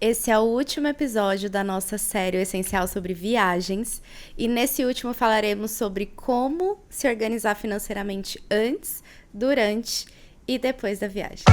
Esse é o último episódio da nossa série Essencial sobre viagens. E nesse último falaremos sobre como se organizar financeiramente antes, durante e depois da viagem.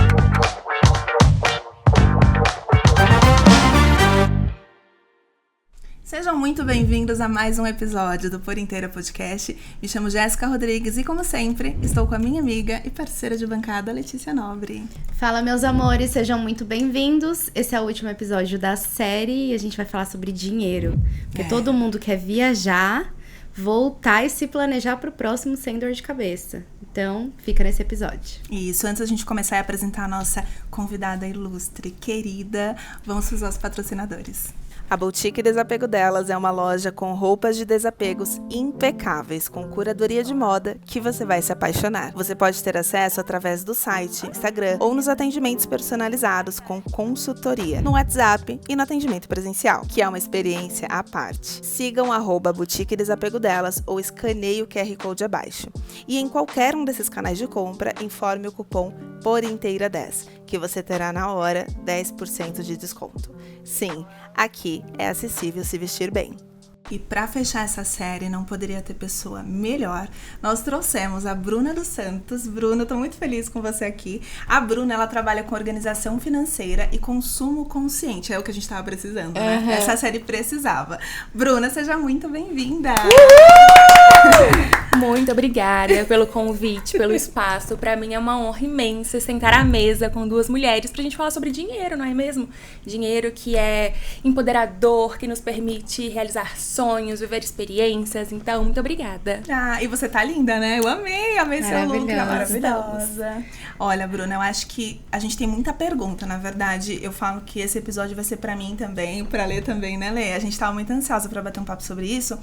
Sejam muito bem-vindos a mais um episódio do Por Inteira Podcast. Me chamo Jéssica Rodrigues e, como sempre, estou com a minha amiga e parceira de bancada, Letícia Nobre. Fala, meus amores, sejam muito bem-vindos. Esse é o último episódio da série e a gente vai falar sobre dinheiro. Porque todo mundo quer viajar, voltar e se planejar para o próximo sem dor de cabeça. Então, fica nesse episódio. Isso, antes da gente começar a apresentar a nossa convidada ilustre, querida, vamos para os nossos patrocinadores. A Boutique Desapego Delas é uma loja com roupas de desapegos impecáveis, com curadoria de moda que você vai se apaixonar. Você pode ter acesso através do site, Instagram ou nos atendimentos personalizados com consultoria, no WhatsApp e no atendimento presencial, que é uma experiência à parte. Sigam @Boutique Desapego Delas ou escaneie o QR Code abaixo. E em qualquer um desses canais de compra, informe o cupom PORINTEIRA10, que você terá na hora 10% de desconto. Sim, aqui é acessível se vestir bem. E para fechar essa série, não poderia ter pessoa melhor. Nós trouxemos a Bruna dos Santos. Bruna, tô muito feliz com você aqui. A Bruna, ela trabalha com organização financeira e consumo consciente. É o que a gente tava precisando, né? Essa série precisava. Bruna, seja muito bem-vinda! Muito obrigada pelo convite, pelo espaço. Pra mim é uma honra imensa sentar à mesa com duas mulheres pra gente falar sobre dinheiro, não é mesmo? Dinheiro que é empoderador, que nos permite realizar sonhos, viver experiências. Então, muito obrigada. Ah, e você tá linda, né? Eu amei seu look, tá maravilhosa. Olha, Bruna, eu acho que a gente tem muita pergunta, na verdade. Eu falo que esse episódio vai ser pra mim também, pra Lê também, né, Lê? A gente tava muito ansiosa pra bater um papo sobre isso.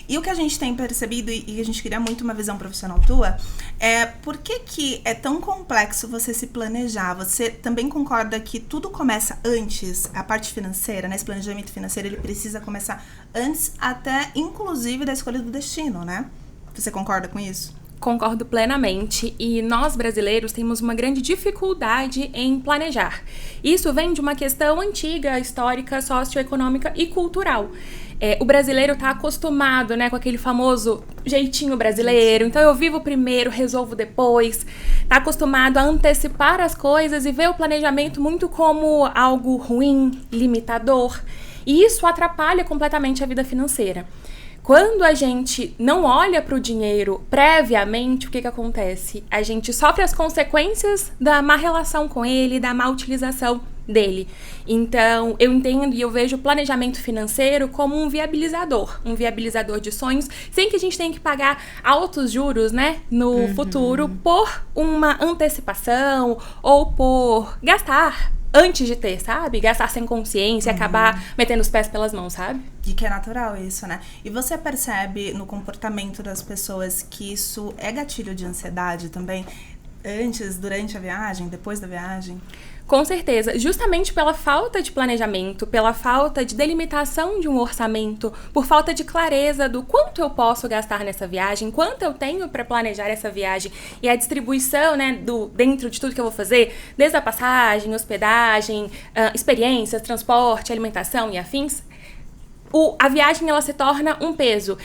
E o que a gente tem percebido, e a gente queria muito uma visão profissional tua, é por que é tão complexo você se planejar? Você também concorda que tudo começa antes, a parte financeira, né? Esse planejamento financeiro, ele precisa começar antes, até inclusive da escolha do destino, né? Você concorda com isso? Concordo plenamente, e nós brasileiros temos uma grande dificuldade em planejar. Isso vem de uma questão antiga, histórica, socioeconômica e cultural. O brasileiro tá acostumado, né, com aquele famoso jeitinho brasileiro. Então eu vivo primeiro, resolvo depois. Tá acostumado a antecipar as coisas e ver o planejamento muito como algo ruim, limitador. E isso atrapalha completamente a vida financeira. Quando a gente não olha para o dinheiro previamente, o que acontece? A gente sofre as consequências da má relação com ele, da má utilização dele. Então, eu entendo e eu vejo o planejamento financeiro como um viabilizador de sonhos, sem que a gente tenha que pagar altos juros, né, no futuro por uma antecipação ou por gastar antes de ter, sabe? Gastar sem consciência, acabar metendo os pés pelas mãos, sabe? E que é natural isso, né? E você percebe no comportamento das pessoas que isso é gatilho de ansiedade também? Antes, durante a viagem, depois da viagem? Com certeza, justamente pela falta de planejamento, pela falta de delimitação de um orçamento, por falta de clareza do quanto eu posso gastar nessa viagem, quanto eu tenho para planejar essa viagem e a distribuição, né, dentro de tudo que eu vou fazer, desde a passagem, hospedagem, experiências, transporte, alimentação e afins. A viagem, ela se torna um peso.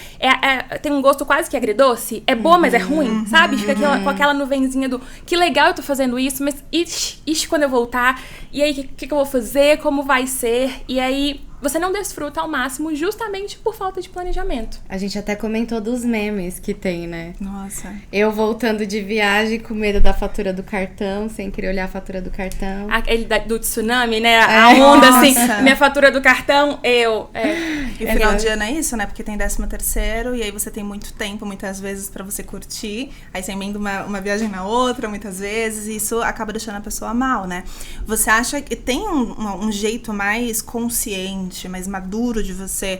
Tem um gosto quase que agridoce. É boa, mas é ruim, sabe? Fica com aquela nuvenzinha do que legal eu tô fazendo isso, mas ixi, quando eu voltar, e aí, o que eu vou fazer? Como vai ser? E aí, você não desfruta ao máximo justamente por falta de planejamento. A gente até comentou dos memes que tem, né? Nossa. Eu voltando de viagem com medo da fatura do cartão, sem querer olhar a fatura do cartão. Aquele do tsunami, né? A onda, assim, minha fatura do cartão, E final de ano é isso, né? Porque tem 13º e aí você tem muito tempo, muitas vezes, pra você curtir. Aí você emenda uma viagem na outra, muitas vezes, e isso acaba deixando a pessoa mal, né? Você acha que tem um jeito mais consciente, mais maduro de você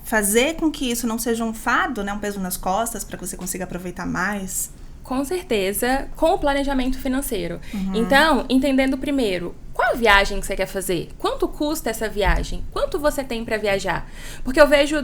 fazer com que isso não seja um fardo, né? Um peso nas costas, para que você consiga aproveitar mais? Com certeza, com o planejamento financeiro. Então, entendendo primeiro, qual viagem que você quer fazer? Quanto custa essa viagem? Quanto você tem para viajar? Porque eu vejo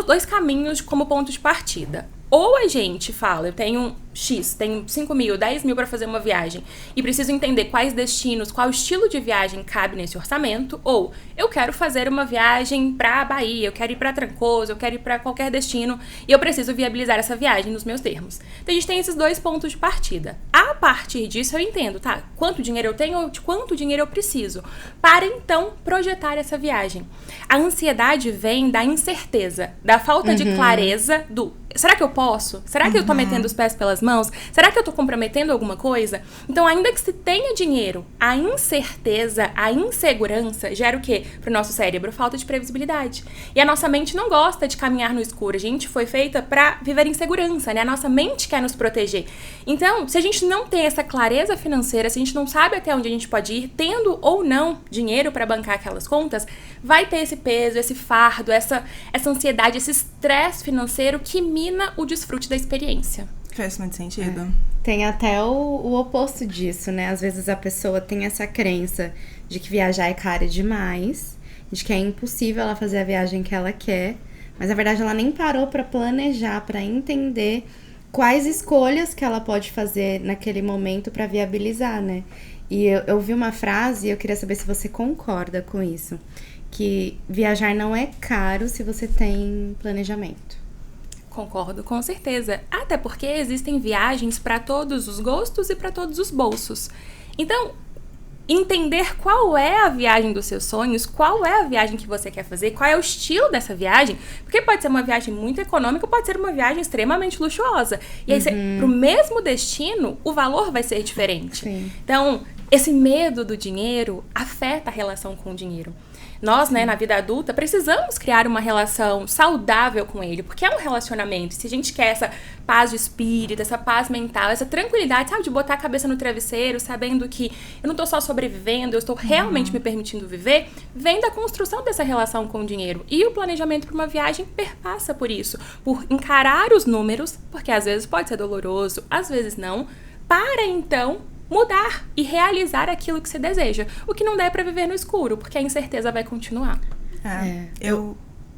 dois caminhos como ponto de partida. Ou a gente fala, eu tenho X, tenho 5 mil, 10 mil para fazer uma viagem e preciso entender quais destinos, qual estilo de viagem cabe nesse orçamento, ou eu quero fazer uma viagem para Bahia, eu quero ir para Trancoso, eu quero ir para qualquer destino e eu preciso viabilizar essa viagem nos meus termos. Então a gente tem esses 2 pontos de partida. A partir disso eu entendo, tá? Quanto dinheiro eu tenho ou de quanto dinheiro eu preciso para então projetar essa viagem. A ansiedade vem da incerteza, da falta de clareza do será que eu posso? Será que eu tô metendo os pés pelas mãos? Será que eu tô comprometendo alguma coisa? Então, ainda que se tenha dinheiro, a incerteza, a insegurança gera o quê? Pro nosso cérebro? Falta de previsibilidade. E a nossa mente não gosta de caminhar no escuro. A gente foi feita pra viver em segurança, né? A nossa mente quer nos proteger. Então, se a gente não tem essa clareza financeira, se a gente não sabe até onde a gente pode ir, tendo ou não dinheiro pra bancar aquelas contas, vai ter esse peso, esse fardo, essa ansiedade, esse estresse financeiro que mina o desfrute da experiência. Faz muito sentido. Tem até o oposto disso, né? Às vezes a pessoa tem essa crença de que viajar é caro demais, de que é impossível ela fazer a viagem que ela quer, mas na verdade ela nem parou pra planejar, pra entender quais escolhas que ela pode fazer naquele momento pra viabilizar, né? E eu vi uma frase e eu queria saber se você concorda com isso, que viajar não é caro se você tem planejamento. Concordo, com certeza. Até porque existem viagens para todos os gostos e para todos os bolsos. Então, entender qual é a viagem dos seus sonhos, qual é a viagem que você quer fazer, qual é o estilo dessa viagem, porque pode ser uma viagem muito econômica, pode ser uma viagem extremamente luxuosa. E aí, pro mesmo destino, o valor vai ser diferente. Sim. Então, esse medo do dinheiro afeta a relação com o dinheiro. Nós, né, na vida adulta, precisamos criar uma relação saudável com ele, porque é um relacionamento. Se a gente quer essa paz de espírito, essa paz mental, essa tranquilidade, sabe, de botar a cabeça no travesseiro, sabendo que eu não tô só sobrevivendo, eu estou realmente me permitindo viver, vem da construção dessa relação com o dinheiro. E o planejamento para uma viagem perpassa por isso, por encarar os números, porque às vezes pode ser doloroso, às vezes não, para então mudar e realizar aquilo que você deseja. O que não der pra viver no escuro, porque a incerteza vai continuar.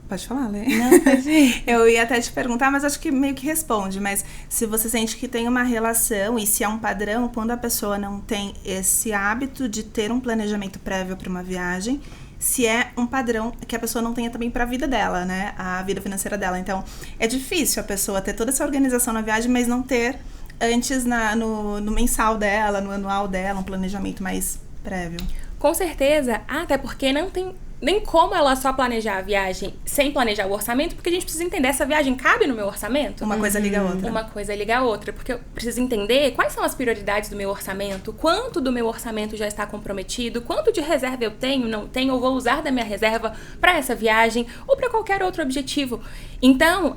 Pode falar, Lê? Não, pode ir. Eu ia até te perguntar, mas acho que meio que responde. Mas se você sente que tem uma relação e se é um padrão, quando a pessoa não tem esse hábito de ter um planejamento prévio para uma viagem, se é um padrão que a pessoa não tenha também para a vida dela, né? A vida financeira dela. Então, é difícil a pessoa ter toda essa organização na viagem, mas não ter antes no mensal dela, no anual dela, um planejamento mais prévio. Com certeza, até porque não tem nem como ela só planejar a viagem sem planejar o orçamento, porque a gente precisa entender, essa viagem cabe no meu orçamento? Uma coisa liga a outra. Uma coisa liga a outra, porque eu preciso entender quais são as prioridades do meu orçamento, quanto do meu orçamento já está comprometido, quanto de reserva eu tenho, não tenho, ou vou usar da minha reserva para essa viagem, ou para qualquer outro objetivo. Então,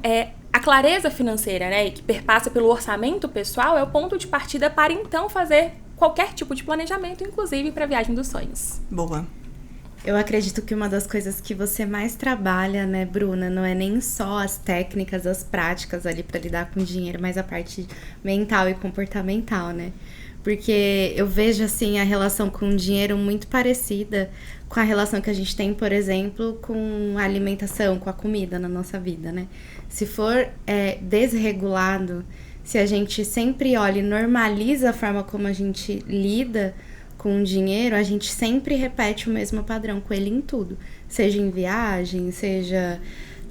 a clareza financeira, né, que perpassa pelo orçamento pessoal, é o ponto de partida para então fazer qualquer tipo de planejamento, inclusive para a viagem dos sonhos. Boa. Eu acredito que uma das coisas que você mais trabalha, né, Bruna, não é nem só as técnicas, as práticas ali para lidar com o dinheiro, mas a parte mental e comportamental, né? Porque eu vejo, assim, a relação com o dinheiro muito parecida com a relação que a gente tem, por exemplo, com a alimentação, com a comida na nossa vida, né? Se for desregulado, se a gente sempre olha e normaliza a forma como a gente lida com o dinheiro, a gente sempre repete o mesmo padrão com ele em tudo. Seja em viagem, seja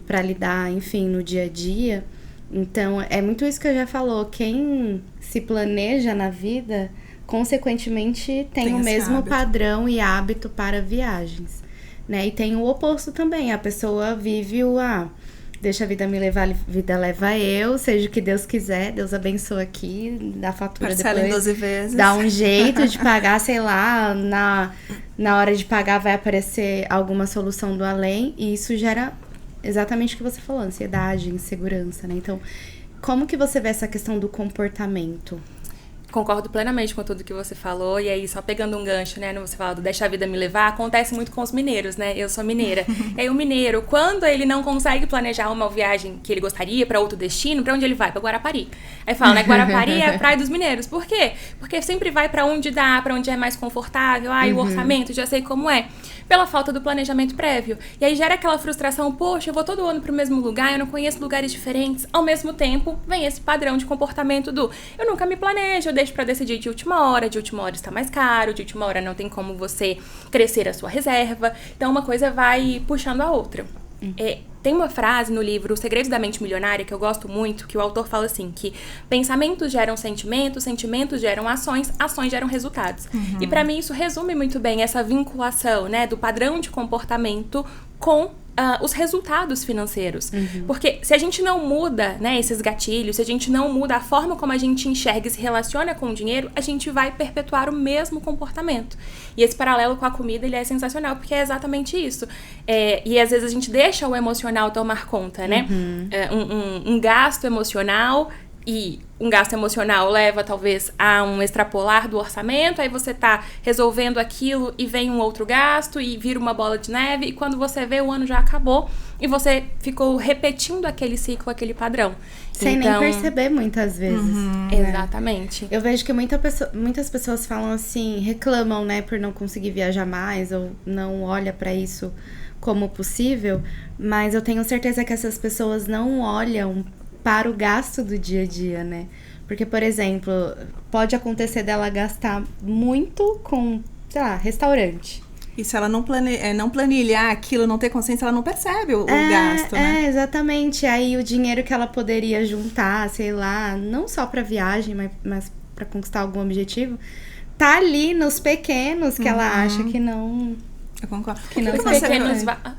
para lidar, enfim, no dia a dia. Então, é muito isso que eu já falou. Quem se planeja na vida, consequentemente, tem o mesmo hábito. Padrão e hábito para viagens, né? E tem o oposto também. A pessoa vive deixa a vida me levar, a vida leva eu, seja o que Deus quiser, Deus abençoa aqui, dá fatura parcela depois. Em 12 vezes. Dá um jeito de pagar, sei lá, na hora de pagar vai aparecer alguma solução do além, e isso gera exatamente o que você falou, ansiedade, insegurança, né? Então, como que você vê essa questão do comportamento? Concordo plenamente com tudo que você falou, e aí só pegando um gancho, né, você fala do deixa a vida me levar, acontece muito com os mineiros, né, eu sou mineira, e aí o mineiro, quando ele não consegue planejar uma viagem que ele gostaria para outro destino, para onde ele vai? Para Guarapari. Aí fala, né, Guarapari é a praia dos mineiros, por quê? Porque sempre vai para onde dá, para onde é mais confortável, o orçamento, já sei como é. pela falta do planejamento prévio. E aí gera aquela frustração, poxa, eu vou todo ano pro mesmo lugar, eu não conheço lugares diferentes. Ao mesmo tempo, vem esse padrão de comportamento do eu nunca me planejo, eu deixo pra decidir de última hora está mais caro, de última hora não tem como você crescer a sua reserva. Então uma coisa vai puxando a outra. Tem uma frase no livro O Segredo da Mente Milionária que eu gosto muito, que o autor fala assim, que pensamentos geram sentimentos, sentimentos geram ações, ações geram resultados. E pra mim isso resume muito bem essa vinculação, né, do padrão de comportamento com os resultados financeiros. Porque se a gente não muda, né, esses gatilhos, se a gente não muda a forma como a gente enxerga e se relaciona com o dinheiro, a gente vai perpetuar o mesmo comportamento. E esse paralelo com a comida, ele é sensacional, porque é exatamente isso. E às vezes a gente deixa o emocional tomar conta, né? Um gasto emocional, e um gasto emocional leva talvez a um extrapolar do orçamento, aí você tá resolvendo aquilo e vem um outro gasto e vira uma bola de neve, e quando você vê, o ano já acabou e você ficou repetindo aquele ciclo, aquele padrão. Sem nem perceber muitas vezes. Né? Exatamente. Eu vejo que muitas pessoas falam assim, reclamam, né, por não conseguir viajar mais ou não olha pra isso como possível, mas eu tenho certeza que essas pessoas não olham para o gasto do dia a dia, né? Porque, por exemplo, pode acontecer dela gastar muito com, sei lá, restaurante. E se ela não planilhar aquilo, não ter consciência, ela não percebe o gasto, né? Exatamente. Aí o dinheiro que ela poderia juntar, sei lá, não só para viagem, mas para conquistar algum objetivo, tá ali nos pequenos que ela acha que não... Eu concordo. Que não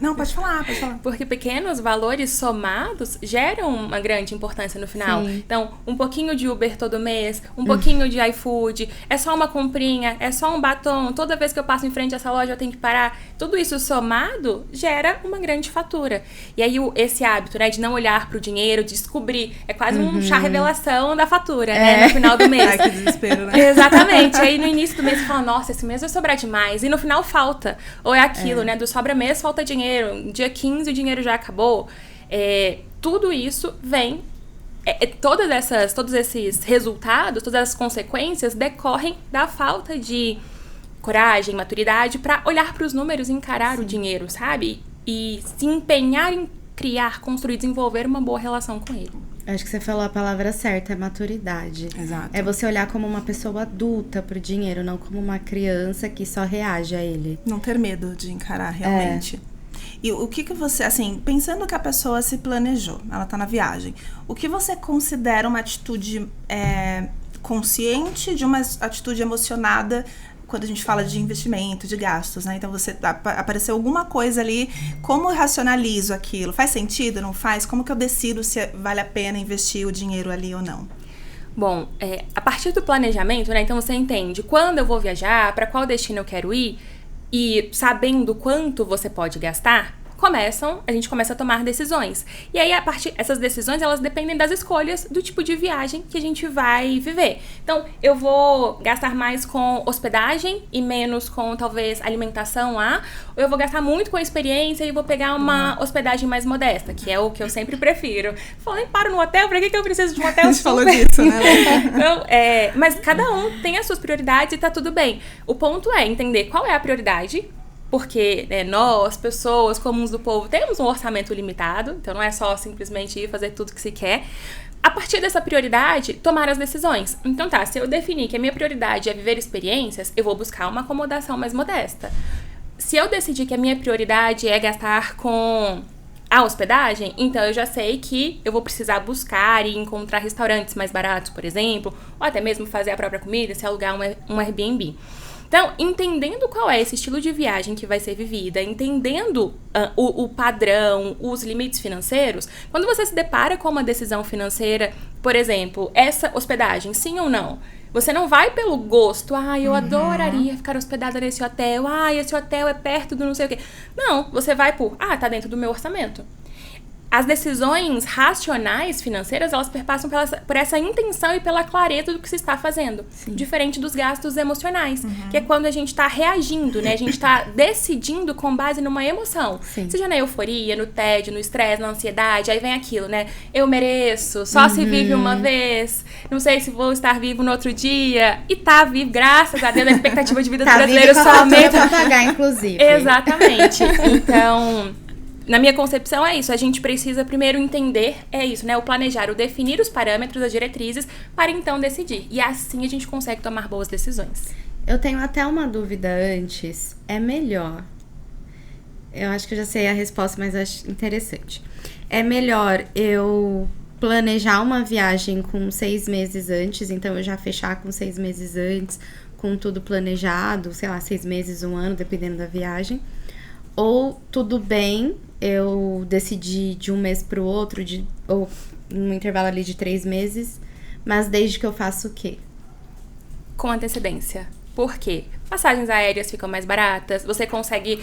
Não, pode falar. Porque pequenos valores somados geram uma grande importância no final. Sim. Então, um pouquinho de Uber todo mês, um pouquinho de iFood, é só uma comprinha, é só um batom, toda vez que eu passo em frente a essa loja eu tenho que parar. Tudo isso somado gera uma grande fatura. E aí esse hábito, né, de não olhar pro dinheiro, descobrir, é quase um chá revelação da fatura, né, no final do mês. Ai, que desespero, né? Exatamente. Aí no início do mês você fala, nossa, esse mês vai sobrar demais. E no final falta. Ou é aquilo, né? Do sobra mês, falta dinheiro. Dia 15 o dinheiro já acabou. Tudo isso vem... todos esses resultados, todas as consequências decorrem da falta de coragem, maturidade para olhar para os números e encarar o dinheiro, sabe? E se empenhar em criar, construir, desenvolver uma boa relação com ele. Acho que você falou a palavra certa, é maturidade. Exato. É você olhar como uma pessoa adulta pro dinheiro, não como uma criança que só reage a ele. Não ter medo de encarar realmente. E o que você, assim, pensando que a pessoa se planejou, ela tá na viagem, o que você considera uma atitude consciente de uma atitude emocionada quando a gente fala de investimento, de gastos, né? Então, apareceu alguma coisa ali, como eu racionalizo aquilo? Faz sentido, não faz? Como que eu decido se vale a pena investir o dinheiro ali ou não? Bom, a partir do planejamento, né? Então, você entende quando eu vou viajar, para qual destino eu quero ir, e sabendo quanto você pode gastar, a gente começa a tomar decisões. E aí, essas decisões, elas dependem das escolhas do tipo de viagem que a gente vai viver. Então, eu vou gastar mais com hospedagem e menos com, talvez, alimentação lá. Ou eu vou gastar muito com experiência e vou pegar uma hospedagem mais modesta, que é o que eu sempre prefiro. Falei, paro no hotel, pra que eu preciso de um hotel? A gente falou disso, né? Então, mas cada um tem as suas prioridades e tá tudo bem. O ponto é entender qual é a prioridade, porque nós, pessoas comuns do povo, temos um orçamento limitado, então não é só simplesmente ir fazer tudo que se quer. A partir dessa prioridade, tomar as decisões. Então tá, se eu definir que a minha prioridade é viver experiências, eu vou buscar uma acomodação mais modesta. Se eu decidir que a minha prioridade é gastar com a hospedagem, então eu já sei que eu vou precisar buscar e encontrar restaurantes mais baratos, por exemplo, ou até mesmo fazer a própria comida, se alugar um Airbnb. Então, entendendo qual é esse estilo de viagem que vai ser vivida, entendendo o padrão, os limites financeiros, quando você se depara com uma decisão financeira, por exemplo, essa hospedagem, sim ou não? Você não vai pelo gosto, eu adoraria ficar hospedada nesse hotel, esse hotel é perto do não sei o quê. Não, você vai por, tá dentro do meu orçamento. as decisões racionais financeiras, elas perpassam por essa intenção e pela clareza do que se está fazendo. Sim. Diferente dos gastos emocionais, que é quando a gente está reagindo, né? A gente está decidindo com base numa emoção. Sim. Seja na euforia, no tédio, no estresse, na ansiedade, aí vem aquilo, né? Eu mereço, só se vive uma vez, não sei se vou estar vivo no outro dia. E tá vivo, graças a Deus, a expectativa de vida do brasileiro só aumenta. Pra pagar, inclusive. Exatamente. Então... Na minha concepção é isso, a gente precisa primeiro entender, né, o planejar, o definir os parâmetros, as diretrizes, para então decidir. E assim a gente consegue tomar boas decisões. Eu tenho até uma dúvida antes, é melhor, eu acho que eu já sei a resposta, mas acho interessante. É melhor eu planejar uma viagem com 6 meses antes, então eu já fechar com 6 meses antes, com tudo planejado, sei lá, 6 meses, 1 ano, dependendo da viagem. Ou tudo bem, eu decidi de um mês pro outro, ou num intervalo ali de 3 meses, mas desde que eu faça o quê? Com antecedência. Por quê? Passagens aéreas ficam mais baratas, você consegue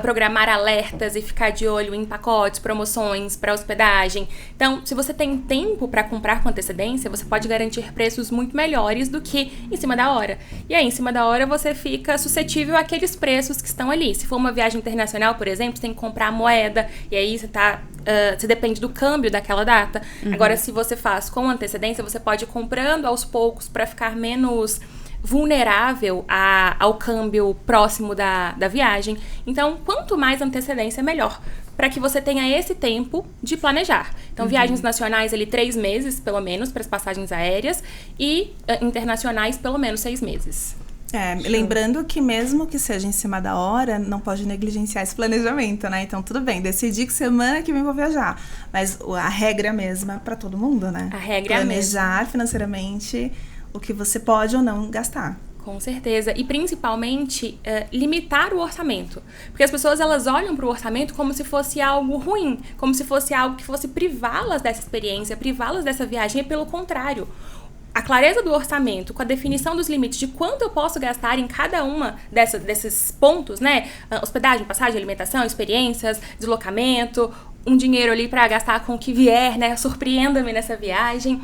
programar alertas e ficar de olho em pacotes, promoções para hospedagem. Então, se você tem tempo para comprar com antecedência, você pode garantir preços muito melhores do que em cima da hora. E aí, em cima da hora, você fica suscetível àqueles preços que estão ali. Se for uma viagem internacional, por exemplo, você tem que comprar a moeda, e aí você depende do câmbio daquela data. Agora, se você faz com antecedência, você pode ir comprando aos poucos para ficar menos vulnerável ao câmbio próximo da viagem. Então, quanto mais antecedência, melhor, para que você tenha esse tempo de planejar. Então, viagens nacionais, 3 meses, pelo menos, para as passagens aéreas, e internacionais, pelo menos 6 meses. Lembrando que mesmo que seja em cima da hora, não pode negligenciar esse planejamento, né? Então, tudo bem, decidi que semana que vem vou viajar. Mas a regra é a mesma para todo mundo, né? A regra é a mesma. Planejar financeiramente o que você pode ou não gastar. Com certeza. E principalmente, limitar o orçamento. Porque as pessoas, elas olham para o orçamento como se fosse algo ruim, como se fosse algo que fosse privá-las dessa experiência, privá-las dessa viagem, e pelo contrário. A clareza do orçamento, com a definição dos limites de quanto eu posso gastar em cada uma desses pontos, né? Hospedagem, passagem, alimentação, experiências, deslocamento, um dinheiro ali para gastar com o que vier, né? Surpreenda-me nessa viagem.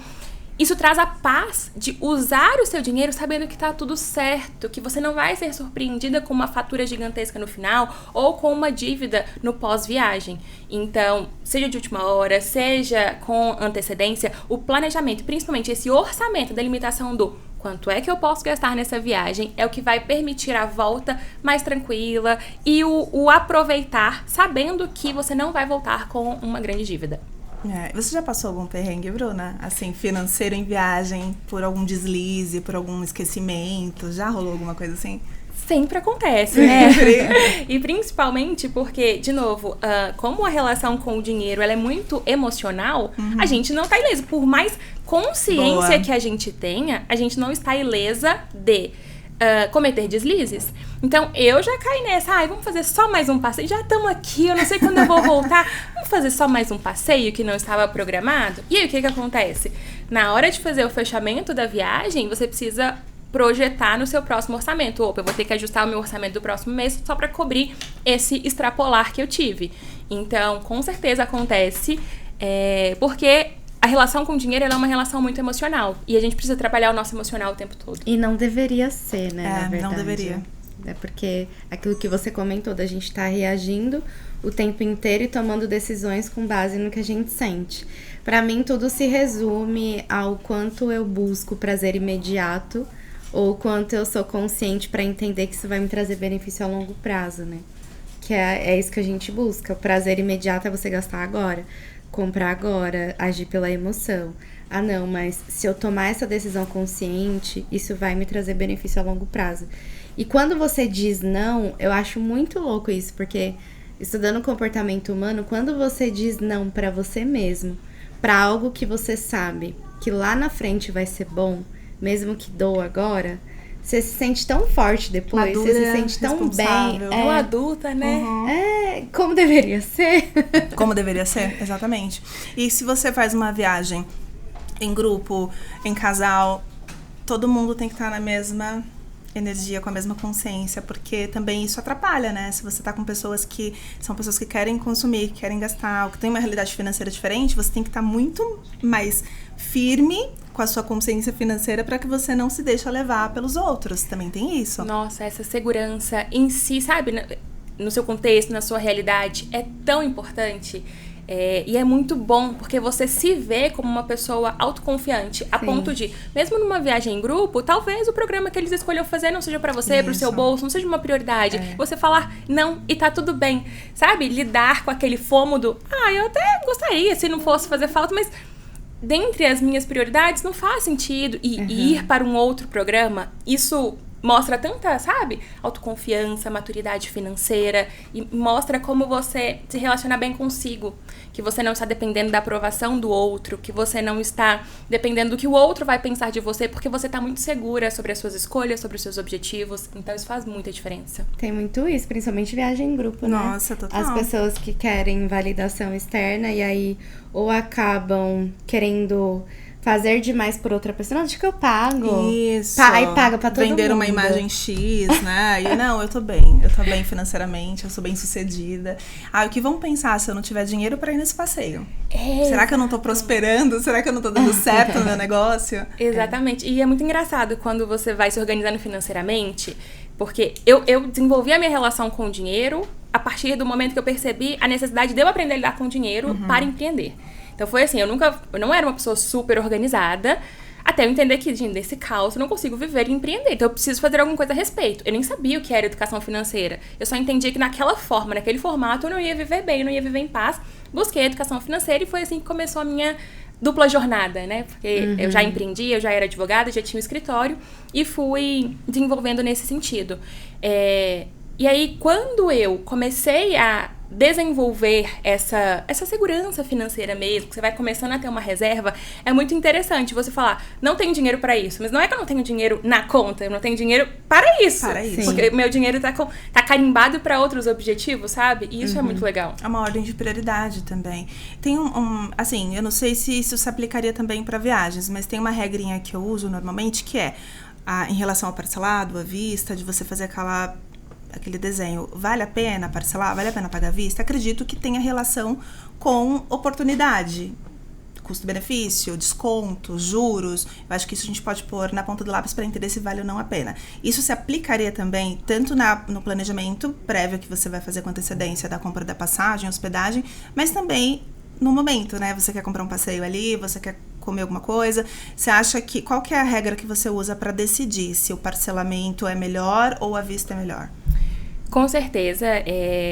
Isso traz a paz de usar o seu dinheiro sabendo que tá tudo certo, que você não vai ser surpreendida com uma fatura gigantesca no final ou com uma dívida no pós-viagem. Então, seja de última hora, seja com antecedência, o planejamento, principalmente esse orçamento da limitação do quanto é que eu posso gastar nessa viagem, é o que vai permitir a volta mais tranquila e o aproveitar sabendo que você não vai voltar com uma grande dívida. Você já passou algum perrengue, Bruna? Assim, financeiro em viagem, por algum deslize, por algum esquecimento? Já rolou alguma coisa assim? Sempre acontece, né? E principalmente porque, de novo, como a relação com o dinheiro ela é muito emocional, a gente não tá ilesa. Por mais consciência que a gente tenha, a gente não está ilesa de cometer deslizes. Então, eu já caí nessa. Vamos fazer só mais um passeio. Já estamos aqui, eu não sei quando eu vou voltar. Vamos fazer só mais um passeio que não estava programado? E aí, o que acontece? Na hora de fazer o fechamento da viagem, você precisa projetar no seu próximo orçamento. Opa, eu vou ter que ajustar o meu orçamento do próximo mês só para cobrir esse extrapolar que eu tive. Então, com certeza acontece, porque a relação com o dinheiro ela é uma relação muito emocional. E a gente precisa trabalhar o nosso emocional o tempo todo. E não deveria ser, né, na verdade. Não deveria. É porque aquilo que você comentou, da gente estar reagindo o tempo inteiro e tomando decisões com base no que a gente sente. Pra mim, tudo se resume ao quanto eu busco prazer imediato ou quanto eu sou consciente pra entender que isso vai me trazer benefício a longo prazo, né? Que é isso que a gente busca. O prazer imediato é você gastar agora. Comprar agora, agir pela emoção. Não, mas se eu tomar essa decisão consciente, isso vai me trazer benefício a longo prazo. E quando você diz não, eu acho muito louco isso, porque estudando comportamento humano, quando você diz não pra você mesmo, pra algo que você sabe que lá na frente vai ser bom, mesmo que doa agora, você se sente tão forte depois, madura, você se sente tão bem. Ou adulta, né? Como deveria ser. Como deveria ser, exatamente. E se você faz uma viagem em grupo, em casal, todo mundo tem que estar na mesma energia, com a mesma consciência, porque também isso atrapalha, né? Se você tá com pessoas que são pessoas que querem consumir, que querem gastar, ou que tem uma realidade financeira diferente, você tem que estar muito mais firme com a sua consciência financeira para que você não se deixe levar pelos outros. Também tem isso. Nossa, essa segurança em si, sabe? No seu contexto, na sua realidade, é tão importante. E é muito bom, porque você se vê como uma pessoa autoconfiante, a ponto de, mesmo numa viagem em grupo, talvez o programa que eles escolheu fazer não seja pra você, pro seu bolso, não seja uma prioridade. Você falar não e tá tudo bem, sabe? Lidar com aquele fomo do, eu até gostaria se não fosse fazer falta, mas dentre as minhas prioridades não faz sentido. E ir para um outro programa, isso mostra tanta, sabe, autoconfiança, maturidade financeira, e mostra como você se relaciona bem consigo, que você não está dependendo da aprovação do outro, que você não está dependendo do que o outro vai pensar de você, porque você está muito segura sobre as suas escolhas, sobre os seus objetivos. Então isso faz muita diferença. Tem muito isso, principalmente viagem em grupo, né? Nossa, total. As pessoas que querem validação externa e aí ou acabam querendo fazer demais por outra pessoa. Não, acho que eu pago. Isso. Aí paga pra todo mundo. Vender uma imagem X, né? E não, eu tô bem financeiramente, eu sou bem sucedida. O que vão pensar se eu não tiver dinheiro pra ir nesse passeio? Será que eu não tô prosperando? Será que eu não tô dando certo no meu negócio? Exatamente. E é muito engraçado quando você vai se organizando financeiramente, porque eu desenvolvi a minha relação com o dinheiro a partir do momento que eu percebi a necessidade de eu aprender a lidar com o dinheiro para empreender. Então foi assim, eu não era uma pessoa super organizada, até eu entender que, gente, desse caos eu não consigo viver e empreender. Então eu preciso fazer alguma coisa a respeito. Eu nem sabia o que era educação financeira. Eu só entendia que naquela forma, naquele formato, eu não ia viver bem, eu não ia viver em paz. Busquei a educação financeira e foi assim que começou a minha dupla jornada, né? Porque eu já empreendia, eu já era advogada, já tinha um escritório e fui desenvolvendo nesse sentido. E aí, quando eu comecei a desenvolver essa segurança financeira mesmo, que você vai começando a ter uma reserva, é muito interessante você falar, não tenho dinheiro para isso, mas não é que eu não tenho dinheiro na conta, eu não tenho dinheiro para isso. Porque meu dinheiro tá carimbado para outros objetivos, sabe? E isso é muito legal. É uma ordem de prioridade também. Tem assim, eu não sei se isso se aplicaria também para viagens, mas tem uma regrinha que eu uso normalmente, que é em relação ao parcelado, à vista, de você fazer aquele desenho, vale a pena parcelar? Vale a pena pagar à vista? Acredito que tenha relação com oportunidade, custo-benefício, desconto, juros. Eu acho que isso a gente pode pôr na ponta do lápis para entender se vale ou não a pena. Isso se aplicaria também tanto no planejamento prévio que você vai fazer com antecedência da compra da passagem, hospedagem, mas também no momento, né? Você quer comprar um passeio ali, você quer comer alguma coisa. Você acha que... Qual que é a regra que você usa para decidir se o parcelamento é melhor ou a vista é melhor? Com certeza,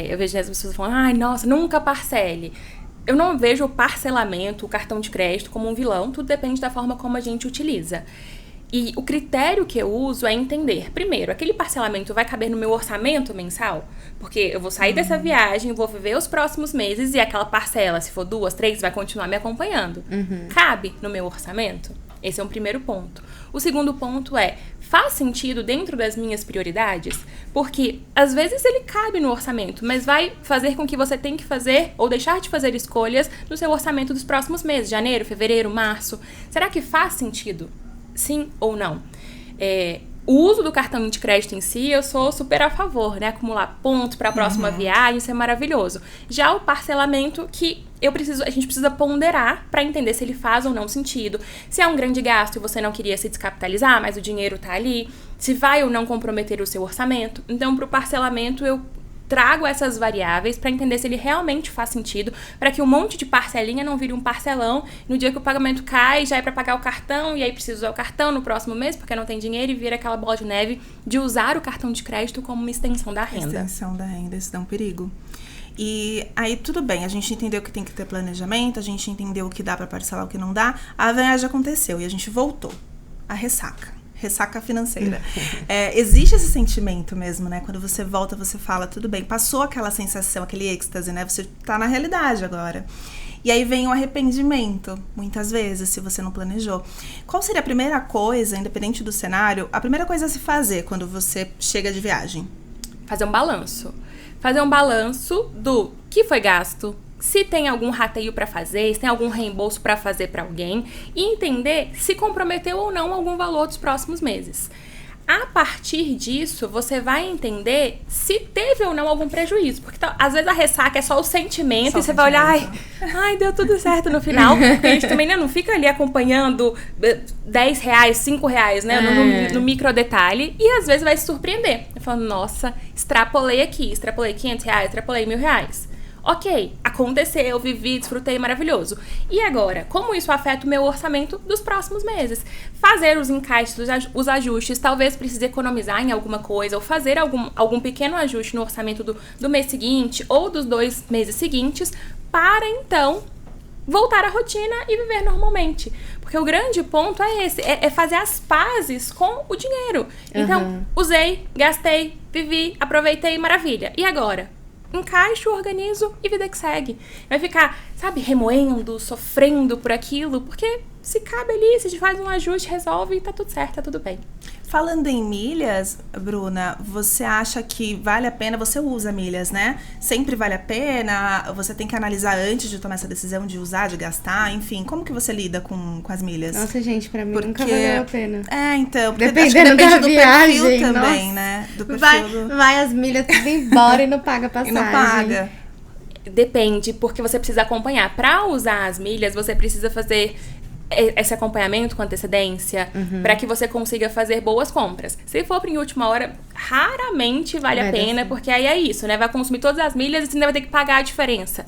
eu vejo as pessoas falando, nossa, nunca parcele. Eu não vejo o parcelamento, o cartão de crédito como um vilão, tudo depende da forma como a gente utiliza. E o critério que eu uso é entender, primeiro, aquele parcelamento vai caber no meu orçamento mensal? Porque eu vou sair dessa viagem, vou viver os próximos meses e aquela parcela, se for 2, 3, vai continuar me acompanhando. Cabe no meu orçamento? Esse é um primeiro ponto. O segundo ponto faz sentido dentro das minhas prioridades? Porque, às vezes, ele cabe no orçamento, mas vai fazer com que você tenha que fazer ou deixar de fazer escolhas no seu orçamento dos próximos meses, janeiro, fevereiro, março. Será que faz sentido? Sim ou não? O uso do cartão de crédito em si, eu sou super a favor, né? Acumular pontos para a próxima viagem, isso é maravilhoso. Já o parcelamento, que a gente precisa ponderar para entender se ele faz ou não sentido. Se é um grande gasto e você não queria se descapitalizar, mas o dinheiro tá ali. Se vai ou não comprometer o seu orçamento. Então, para o parcelamento, eu trago essas variáveis para entender se ele realmente faz sentido, para que um monte de parcelinha não vire um parcelão. No dia que o pagamento cai, já é para pagar o cartão, e aí precisa usar o cartão no próximo mês, porque não tem dinheiro, e vira aquela bola de neve de usar o cartão de crédito como uma extensão da renda. Extensão da renda, isso dá um perigo. E aí, tudo bem, a gente entendeu que tem que ter planejamento, a gente entendeu o que dá para parcelar, o que não dá. A viagem aconteceu e a gente voltou. A ressaca financeira. Existe esse sentimento mesmo, né? Quando você volta, você fala, tudo bem, passou aquela sensação, aquele êxtase, né? Você tá na realidade agora. E aí vem o arrependimento, muitas vezes, se você não planejou. Qual seria a primeira coisa, independente do cenário, a primeira coisa a se fazer quando você chega de viagem? Fazer um balanço. Fazer um balanço do que foi gasto, se tem algum rateio para fazer, se tem algum reembolso para fazer para alguém, e entender se comprometeu ou não algum valor dos próximos meses. A partir disso, você vai entender se teve ou não algum prejuízo. Porque às vezes a ressaca é só o sentimento só e você vai olhar, ai, deu tudo certo no final. Porque a gente também não fica ali acompanhando R$10, R$5, né? No micro detalhe. E às vezes vai se surpreender. Falando, nossa, extrapolei aqui, extrapolei R$500, extrapolei R$1.000. Ok, aconteceu, vivi, desfrutei, maravilhoso. E agora, como isso afeta o meu orçamento dos próximos meses? Fazer os encaixes, os ajustes, talvez precise economizar em alguma coisa, ou fazer algum pequeno ajuste no orçamento do mês seguinte, ou dos 2 meses seguintes, para então voltar à rotina e viver normalmente. Porque o grande ponto é esse, é fazer as pazes com o dinheiro. Então, usei, gastei, vivi, aproveitei, maravilha. E agora? Encaixo, organizo e vida que segue. Vai ficar, sabe, remoendo, sofrendo por aquilo, porque se cabe ali, se a gente faz um ajuste, resolve e tá tudo certo, tá tudo bem. Falando em milhas, Bruna, você acha que vale a pena? Você usa milhas, né? Sempre vale a pena? Você tem que analisar antes de tomar essa decisão de usar, de gastar, enfim. Como que você lida com as milhas? Nossa, gente, pra mim nunca valeu a pena. Então. Dependendo da do viagem, perfil também, nossa. Né? Do perfil vai as milhas tudo embora e não paga passagem. E não paga. Depende, porque você precisa acompanhar. Pra usar as milhas, você precisa fazer esse acompanhamento com antecedência, para que você consiga fazer boas compras. Se for em última hora, raramente vale a pena, porque aí é isso, né? Vai consumir todas as milhas e você ainda vai ter que pagar a diferença.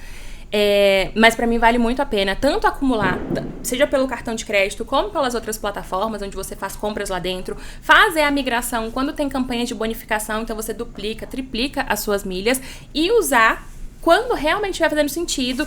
Mas pra mim vale muito a pena tanto acumular, seja pelo cartão de crédito como pelas outras plataformas onde você faz compras lá dentro, fazer a migração quando tem campanha de bonificação, então você duplica, triplica as suas milhas e usar quando realmente estiver fazendo sentido.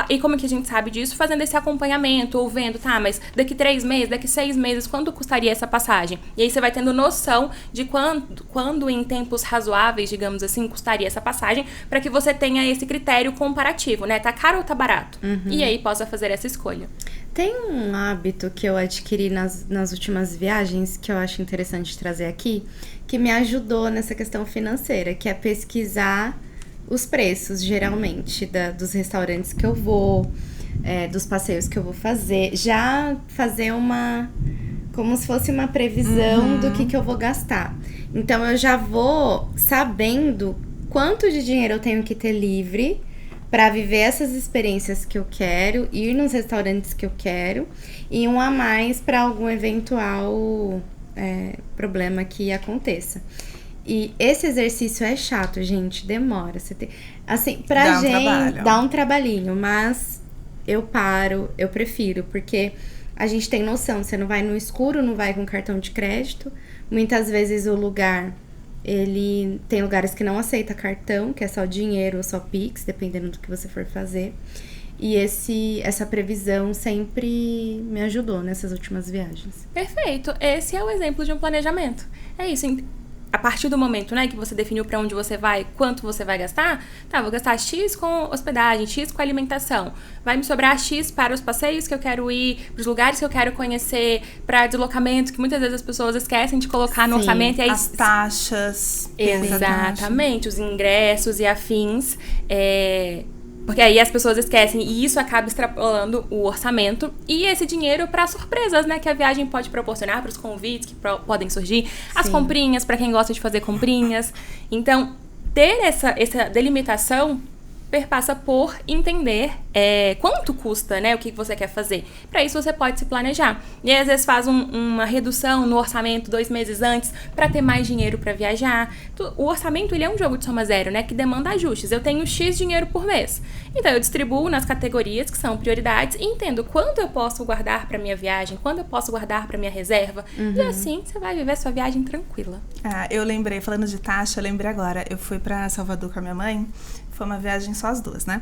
E como que a gente sabe disso? Fazendo esse acompanhamento, ou vendo, mas daqui 3 meses, daqui 6 meses, quanto custaria essa passagem? E aí você vai tendo noção de quando em tempos razoáveis, digamos assim, custaria essa passagem, para que você tenha esse critério comparativo, né? Tá caro ou tá barato? E aí possa fazer essa escolha. Tem um hábito que eu adquiri nas últimas viagens, que eu acho interessante trazer aqui, que me ajudou nessa questão financeira, que é pesquisar os preços, geralmente, dos restaurantes que eu vou, dos passeios que eu vou fazer. Já fazer como se fosse uma previsão do que eu vou gastar. Então, eu já vou sabendo quanto de dinheiro eu tenho que ter livre para viver essas experiências que eu quero, ir nos restaurantes que eu quero, e um a mais para algum eventual problema que aconteça. E esse exercício é chato, gente, demora. Assim, pra gente, dá um trabalhinho, mas eu prefiro, porque a gente tem noção, você não vai no escuro, não vai com cartão de crédito. Muitas vezes o lugar, ele tem lugares que não aceita cartão, que é só dinheiro ou só Pix, dependendo do que você for fazer. E essa previsão sempre me ajudou nessas últimas viagens. Perfeito, esse é o exemplo de um planejamento. É isso, a partir do momento, né, que você definiu para onde você vai, quanto você vai gastar, vou gastar X com hospedagem, X com alimentação. Vai me sobrar X para os passeios que eu quero ir, para os lugares que eu quero conhecer, para deslocamento, que muitas vezes as pessoas esquecem de colocar no orçamento. E aí, as taxas. Exatamente, os ingressos e afins. Porque aí as pessoas esquecem e isso acaba extrapolando o orçamento e esse dinheiro para surpresas, né? Que a viagem pode proporcionar, para os convites que podem surgir, as comprinhas, para quem gosta de fazer comprinhas. Então, ter essa delimitação perpassa por entender quanto custa, né, o que você quer fazer. Para isso, você pode se planejar. E aí, às vezes, faz uma redução no orçamento 2 meses antes para ter mais dinheiro para viajar. O orçamento, ele é um jogo de soma zero, né, que demanda ajustes. Eu tenho X dinheiro por mês. Então, eu distribuo nas categorias que são prioridades e entendo quanto eu posso guardar para minha viagem, quanto eu posso guardar para minha reserva. E assim, você vai viver sua viagem tranquila. Eu lembrei, falando de taxa, eu lembrei agora. Eu fui para Salvador com a minha mãe. Foi uma viagem só as duas, né?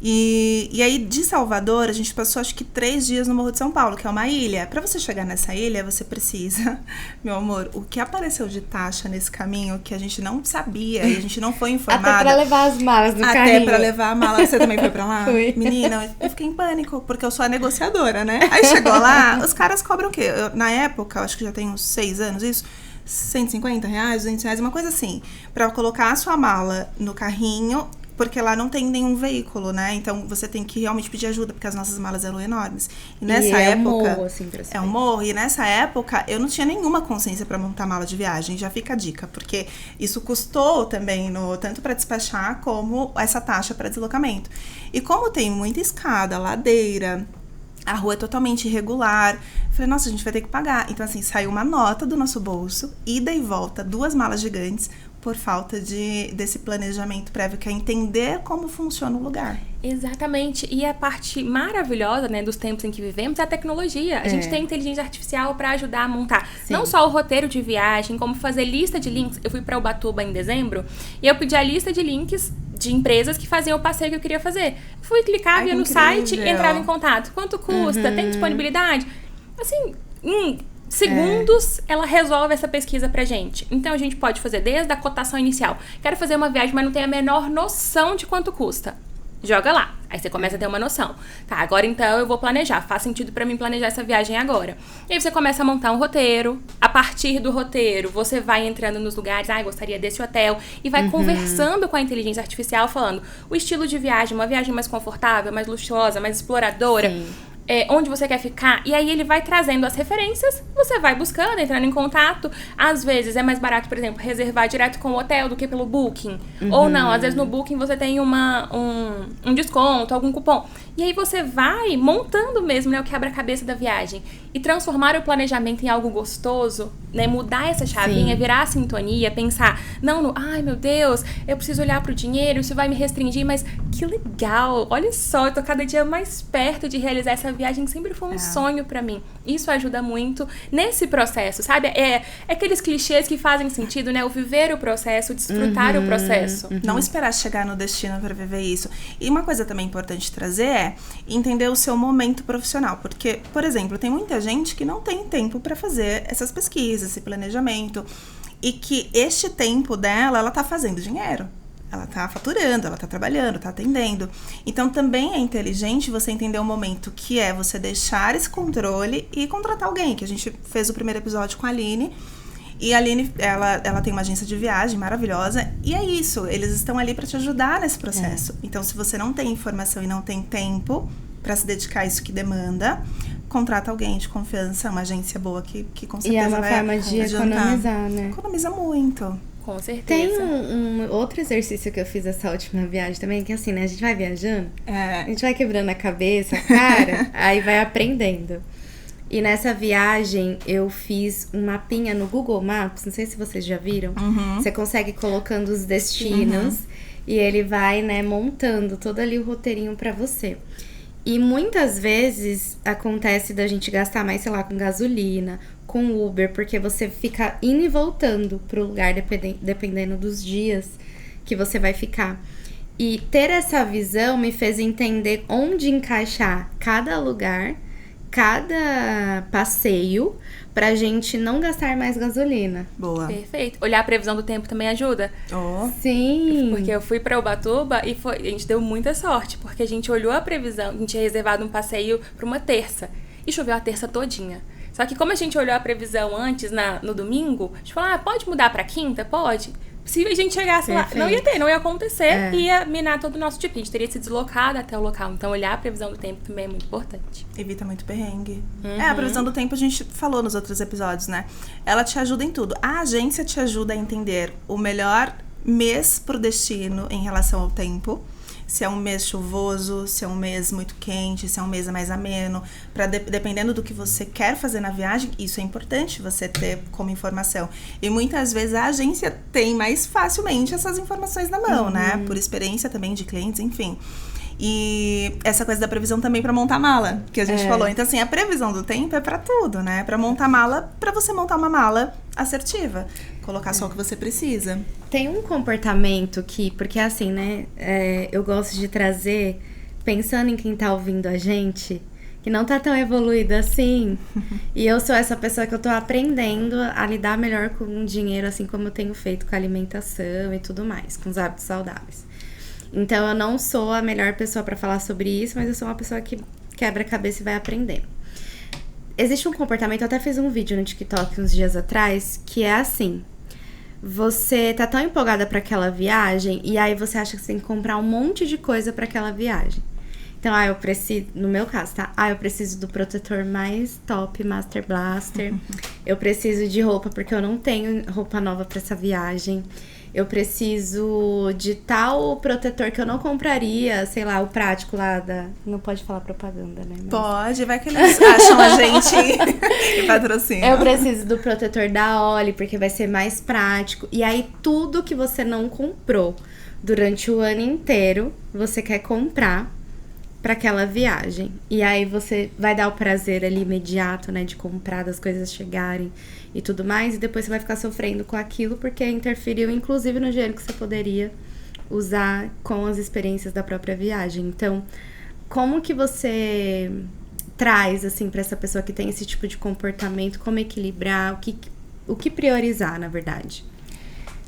E aí, de Salvador, a gente passou, acho que 3 dias no Morro de São Paulo, que é uma ilha. Pra você chegar nessa ilha, você precisa... Meu amor, o que apareceu de taxa nesse caminho, que a gente não sabia e a gente não foi informada... Até pra levar as malas no carrinho. Até pra levar a mala. Você também foi pra lá? Fui. Menina, eu fiquei em pânico, porque eu sou a negociadora, né? Aí chegou lá, os caras cobram o quê? Na época, eu acho que já tem uns 6 anos isso... R$150, R$200, uma coisa assim. Pra colocar a sua mala no carrinho... porque lá não tem nenhum veículo, né? Então você tem que realmente pedir ajuda, porque as nossas malas eram enormes. E nessa época. Um morro, assim, pra é um morro. E nessa época eu não tinha nenhuma consciência para montar mala de viagem. Já fica a dica, porque isso custou também, tanto para despachar como essa taxa para deslocamento. E como tem muita escada, ladeira, a rua é totalmente irregular. Falei, nossa, a gente vai ter que pagar. Então, assim, saiu uma nota do nosso bolso, ida e volta, 2 malas gigantes, por falta desse planejamento prévio, que é entender como funciona o lugar. Exatamente. E a parte maravilhosa, né, dos tempos em que vivemos é a tecnologia. A gente tem inteligência artificial para ajudar a montar não só o roteiro de viagem, como fazer lista de links. Eu fui para Ubatuba em dezembro e eu pedi a lista de links de empresas que faziam o passeio que eu queria fazer. Fui clicar, via no site e entrava em contato. Quanto custa? Tem disponibilidade? Assim, segundos, ela resolve essa pesquisa pra gente. Então, a gente pode fazer desde a cotação inicial. Quero fazer uma viagem, mas não tenho a menor noção de quanto custa. Joga lá. Aí você começa a ter uma noção. Tá, agora então eu vou planejar. Faz sentido pra mim planejar essa viagem agora. E aí você começa a montar um roteiro. A partir do roteiro, você vai entrando nos lugares. Gostaria desse hotel. E vai conversando com a inteligência artificial, falando o estilo de viagem. Uma viagem mais confortável, mais luxuosa, mais exploradora. Sim. Onde você quer ficar, e aí ele vai trazendo as referências, você vai buscando, entrando em contato. Às vezes é mais barato, por exemplo, reservar direto com o hotel do que pelo Booking. Ou não, às vezes no Booking você tem um desconto, algum cupom. E aí você vai montando mesmo, né, o quebra-cabeça da viagem. E transformar o planejamento em algo gostoso, né, mudar essa chavinha, virar a sintonia, pensar, ai meu Deus, eu preciso olhar pro dinheiro, isso vai me restringir, mas que legal, olha só, eu tô cada dia mais perto de realizar essa viagem, sempre foi um sonho pra mim. Isso ajuda muito nesse processo, sabe? É aqueles clichês que fazem sentido, né? O viver o processo, o desfrutar o processo. Não esperar chegar no destino para viver isso. E uma coisa também importante trazer é entender o seu momento profissional. Porque, por exemplo, tem muita gente que não tem tempo para fazer essas pesquisas, esse planejamento. E que este tempo dela, ela tá fazendo dinheiro. Ela tá faturando, ela tá trabalhando, tá atendendo. Então, também é inteligente você entender o momento que é você deixar esse controle e contratar alguém. Que a gente fez o primeiro episódio com a Aline. E a Aline, ela tem uma agência de viagem maravilhosa. E é isso, eles estão ali para te ajudar nesse processo. Então, se você não tem informação e não tem tempo para se dedicar a isso que demanda, contrata alguém de confiança, uma agência boa que com certeza vai E é uma forma de economizar, né? Economiza muito. Com certeza. Tem um outro exercício que eu fiz essa última viagem também, que assim, né? A gente vai viajando, a gente vai quebrando a cabeça, cara, aí vai aprendendo. E nessa viagem, eu fiz um mapinha no Google Maps, não sei se vocês já viram. Você consegue ir colocando os destinos e ele vai, né, montando todo ali o roteirinho pra você. E muitas vezes acontece da gente gastar mais, sei lá, com gasolina, com Uber, porque você fica indo e voltando pro lugar dependendo dos dias que você vai ficar. E ter essa visão me fez entender onde encaixar cada lugar, cada passeio, pra gente não gastar mais gasolina. Boa. Perfeito. Olhar a previsão do tempo também ajuda. Sim. Porque eu fui pra Ubatuba e a gente deu muita sorte, porque a gente olhou a previsão, a gente tinha reservado um passeio pra uma terça, e choveu a terça todinha. Só que como a gente olhou a previsão antes, no domingo, a gente falou, pode mudar pra quinta? Pode. Se a gente chegasse lá, não ia acontecer, ia minar todo o nosso tipo. A gente teria se deslocado até o local. Então, olhar a previsão do tempo também é muito importante. Evita muito perrengue. A previsão do tempo a gente falou nos outros episódios, né? Ela te ajuda em tudo. A agência te ajuda a entender o melhor mês pro destino em relação ao tempo. Se é um mês chuvoso, se é um mês muito quente, se é um mês mais ameno. Dependendo do que você quer fazer na viagem, isso é importante você ter como informação. E muitas vezes a agência tem mais facilmente essas informações na mão, né? Por experiência também de clientes, enfim. E essa coisa da previsão também para montar mala, que a gente falou. Então, assim, a previsão do tempo é para tudo, né? Para montar mala, para você montar uma mala assertiva. Colocar só o que você precisa. Tem um comportamento que, porque assim, né? Eu gosto de trazer, pensando em quem tá ouvindo a gente, que não tá tão evoluído assim. E eu sou essa pessoa que eu tô aprendendo a lidar melhor com o dinheiro, assim como eu tenho feito com a alimentação e tudo mais, com os hábitos saudáveis. Então, eu não sou a melhor pessoa pra falar sobre isso, mas eu sou uma pessoa que quebra a cabeça e vai aprendendo. Existe um comportamento, eu até fiz um vídeo no TikTok uns dias atrás, que é assim. você tá tão empolgada pra aquela viagem e aí você acha que você tem que comprar um monte de coisa pra aquela viagem. Então, eu preciso, no meu caso, tá? Eu preciso do protetor mais top, Master Blaster. Eu preciso de roupa porque eu não tenho roupa nova pra essa viagem. Eu preciso de tal protetor que eu não compraria, sei lá, o prático lá da... Não pode falar propaganda, né? Mas... Pode, vai que eles acham a gente e patrocinam. Eu preciso do protetor da Olly, porque vai ser mais prático. E aí, tudo que você não comprou durante o ano inteiro, você quer comprar para aquela viagem. E aí você vai dar o prazer ali imediato, né, de comprar, das coisas chegarem e tudo mais, e depois você vai ficar sofrendo com aquilo porque interferiu inclusive no dinheiro que você poderia usar com as experiências da própria viagem. Então, como que você traz assim para essa pessoa que tem esse tipo de comportamento, como equilibrar, o que priorizar, na verdade?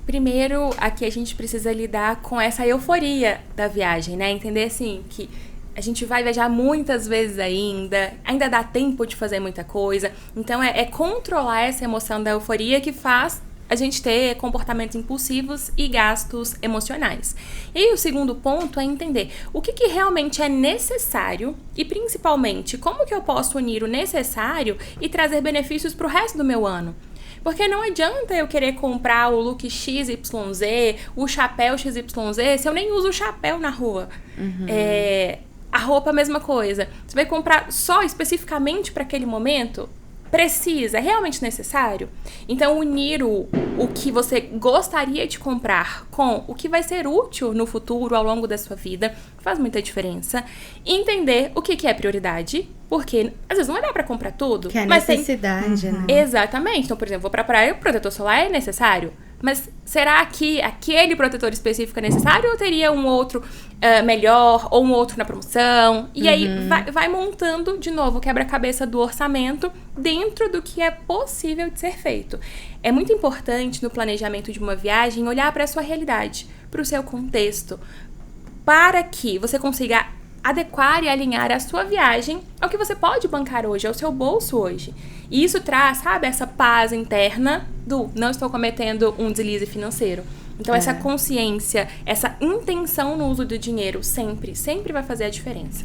Primeiro, aqui a gente precisa lidar com essa euforia da viagem, né? Entender assim que a gente vai viajar muitas vezes ainda dá tempo de fazer muita coisa. Então, é controlar essa emoção da euforia que faz a gente ter comportamentos impulsivos e gastos emocionais. E o segundo ponto é entender o que realmente é necessário e, principalmente, como que eu posso unir o necessário e trazer benefícios para o resto do meu ano. Porque não adianta eu querer comprar o look XYZ, o chapéu XYZ, se eu nem uso o chapéu na rua. A roupa, a mesma coisa. Você vai comprar só especificamente para aquele momento? Precisa? É realmente necessário? Então, unir o que você gostaria de comprar com o que vai ser útil no futuro, ao longo da sua vida, faz muita diferença. Entender o que é prioridade, porque às vezes não vai dar pra comprar tudo. Que é mas necessidade, né? Exatamente. Então, por exemplo, vou pra praia, o protetor solar é necessário. Mas será que aquele protetor específico é necessário ou teria um outro melhor ou um outro na promoção? E aí vai montando de novo o quebra-cabeça do orçamento dentro do que é possível de ser feito. É muito importante no planejamento de uma viagem olhar para a sua realidade, para o seu contexto, para que você consiga adequar e alinhar a sua viagem ao que você pode bancar hoje, ao seu bolso hoje. E isso traz, sabe, essa paz interna do não estou cometendo um deslize financeiro. Então, essa consciência, essa intenção no uso do dinheiro sempre vai fazer a diferença.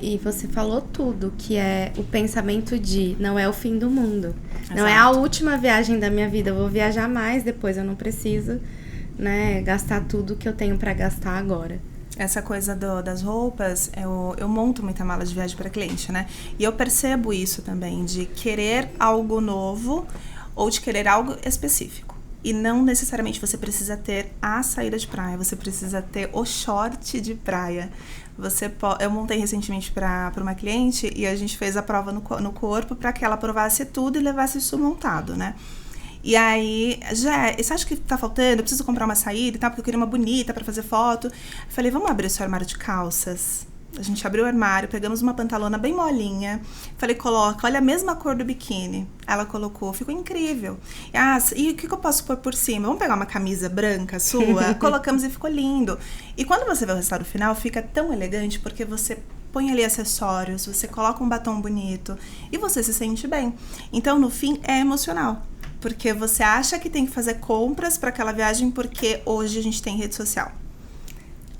E você falou tudo, que é o pensamento de não é o fim do mundo. Exato. Não é a última viagem da minha vida, eu vou viajar mais depois, eu não preciso, né, gastar tudo que eu tenho pra gastar agora. Essa coisa das roupas, eu monto muita mala de viagem para cliente, né? E eu percebo isso também, de querer algo novo ou de querer algo específico. E não necessariamente você precisa ter a saída de praia, você precisa ter o short de praia. Eu montei recentemente para uma cliente e a gente fez a prova no corpo para que ela provasse tudo e levasse isso montado, né? E aí, você acha que tá faltando? Eu preciso comprar uma saída e tal, porque eu queria uma bonita pra fazer foto. Eu falei, vamos abrir o seu armário de calças? A gente abriu o armário, pegamos uma pantalona bem molinha. Falei, coloca, olha a mesma cor do biquíni. Ela colocou, ficou incrível. E o que eu posso pôr por cima? Vamos pegar uma camisa branca sua? Colocamos e ficou lindo. E quando você vê o resultado final, fica tão elegante, porque você põe ali acessórios, você coloca um batom bonito e você se sente bem. Então, no fim, é emocional. Porque você acha que tem que fazer compras para aquela viagem porque hoje a gente tem rede social.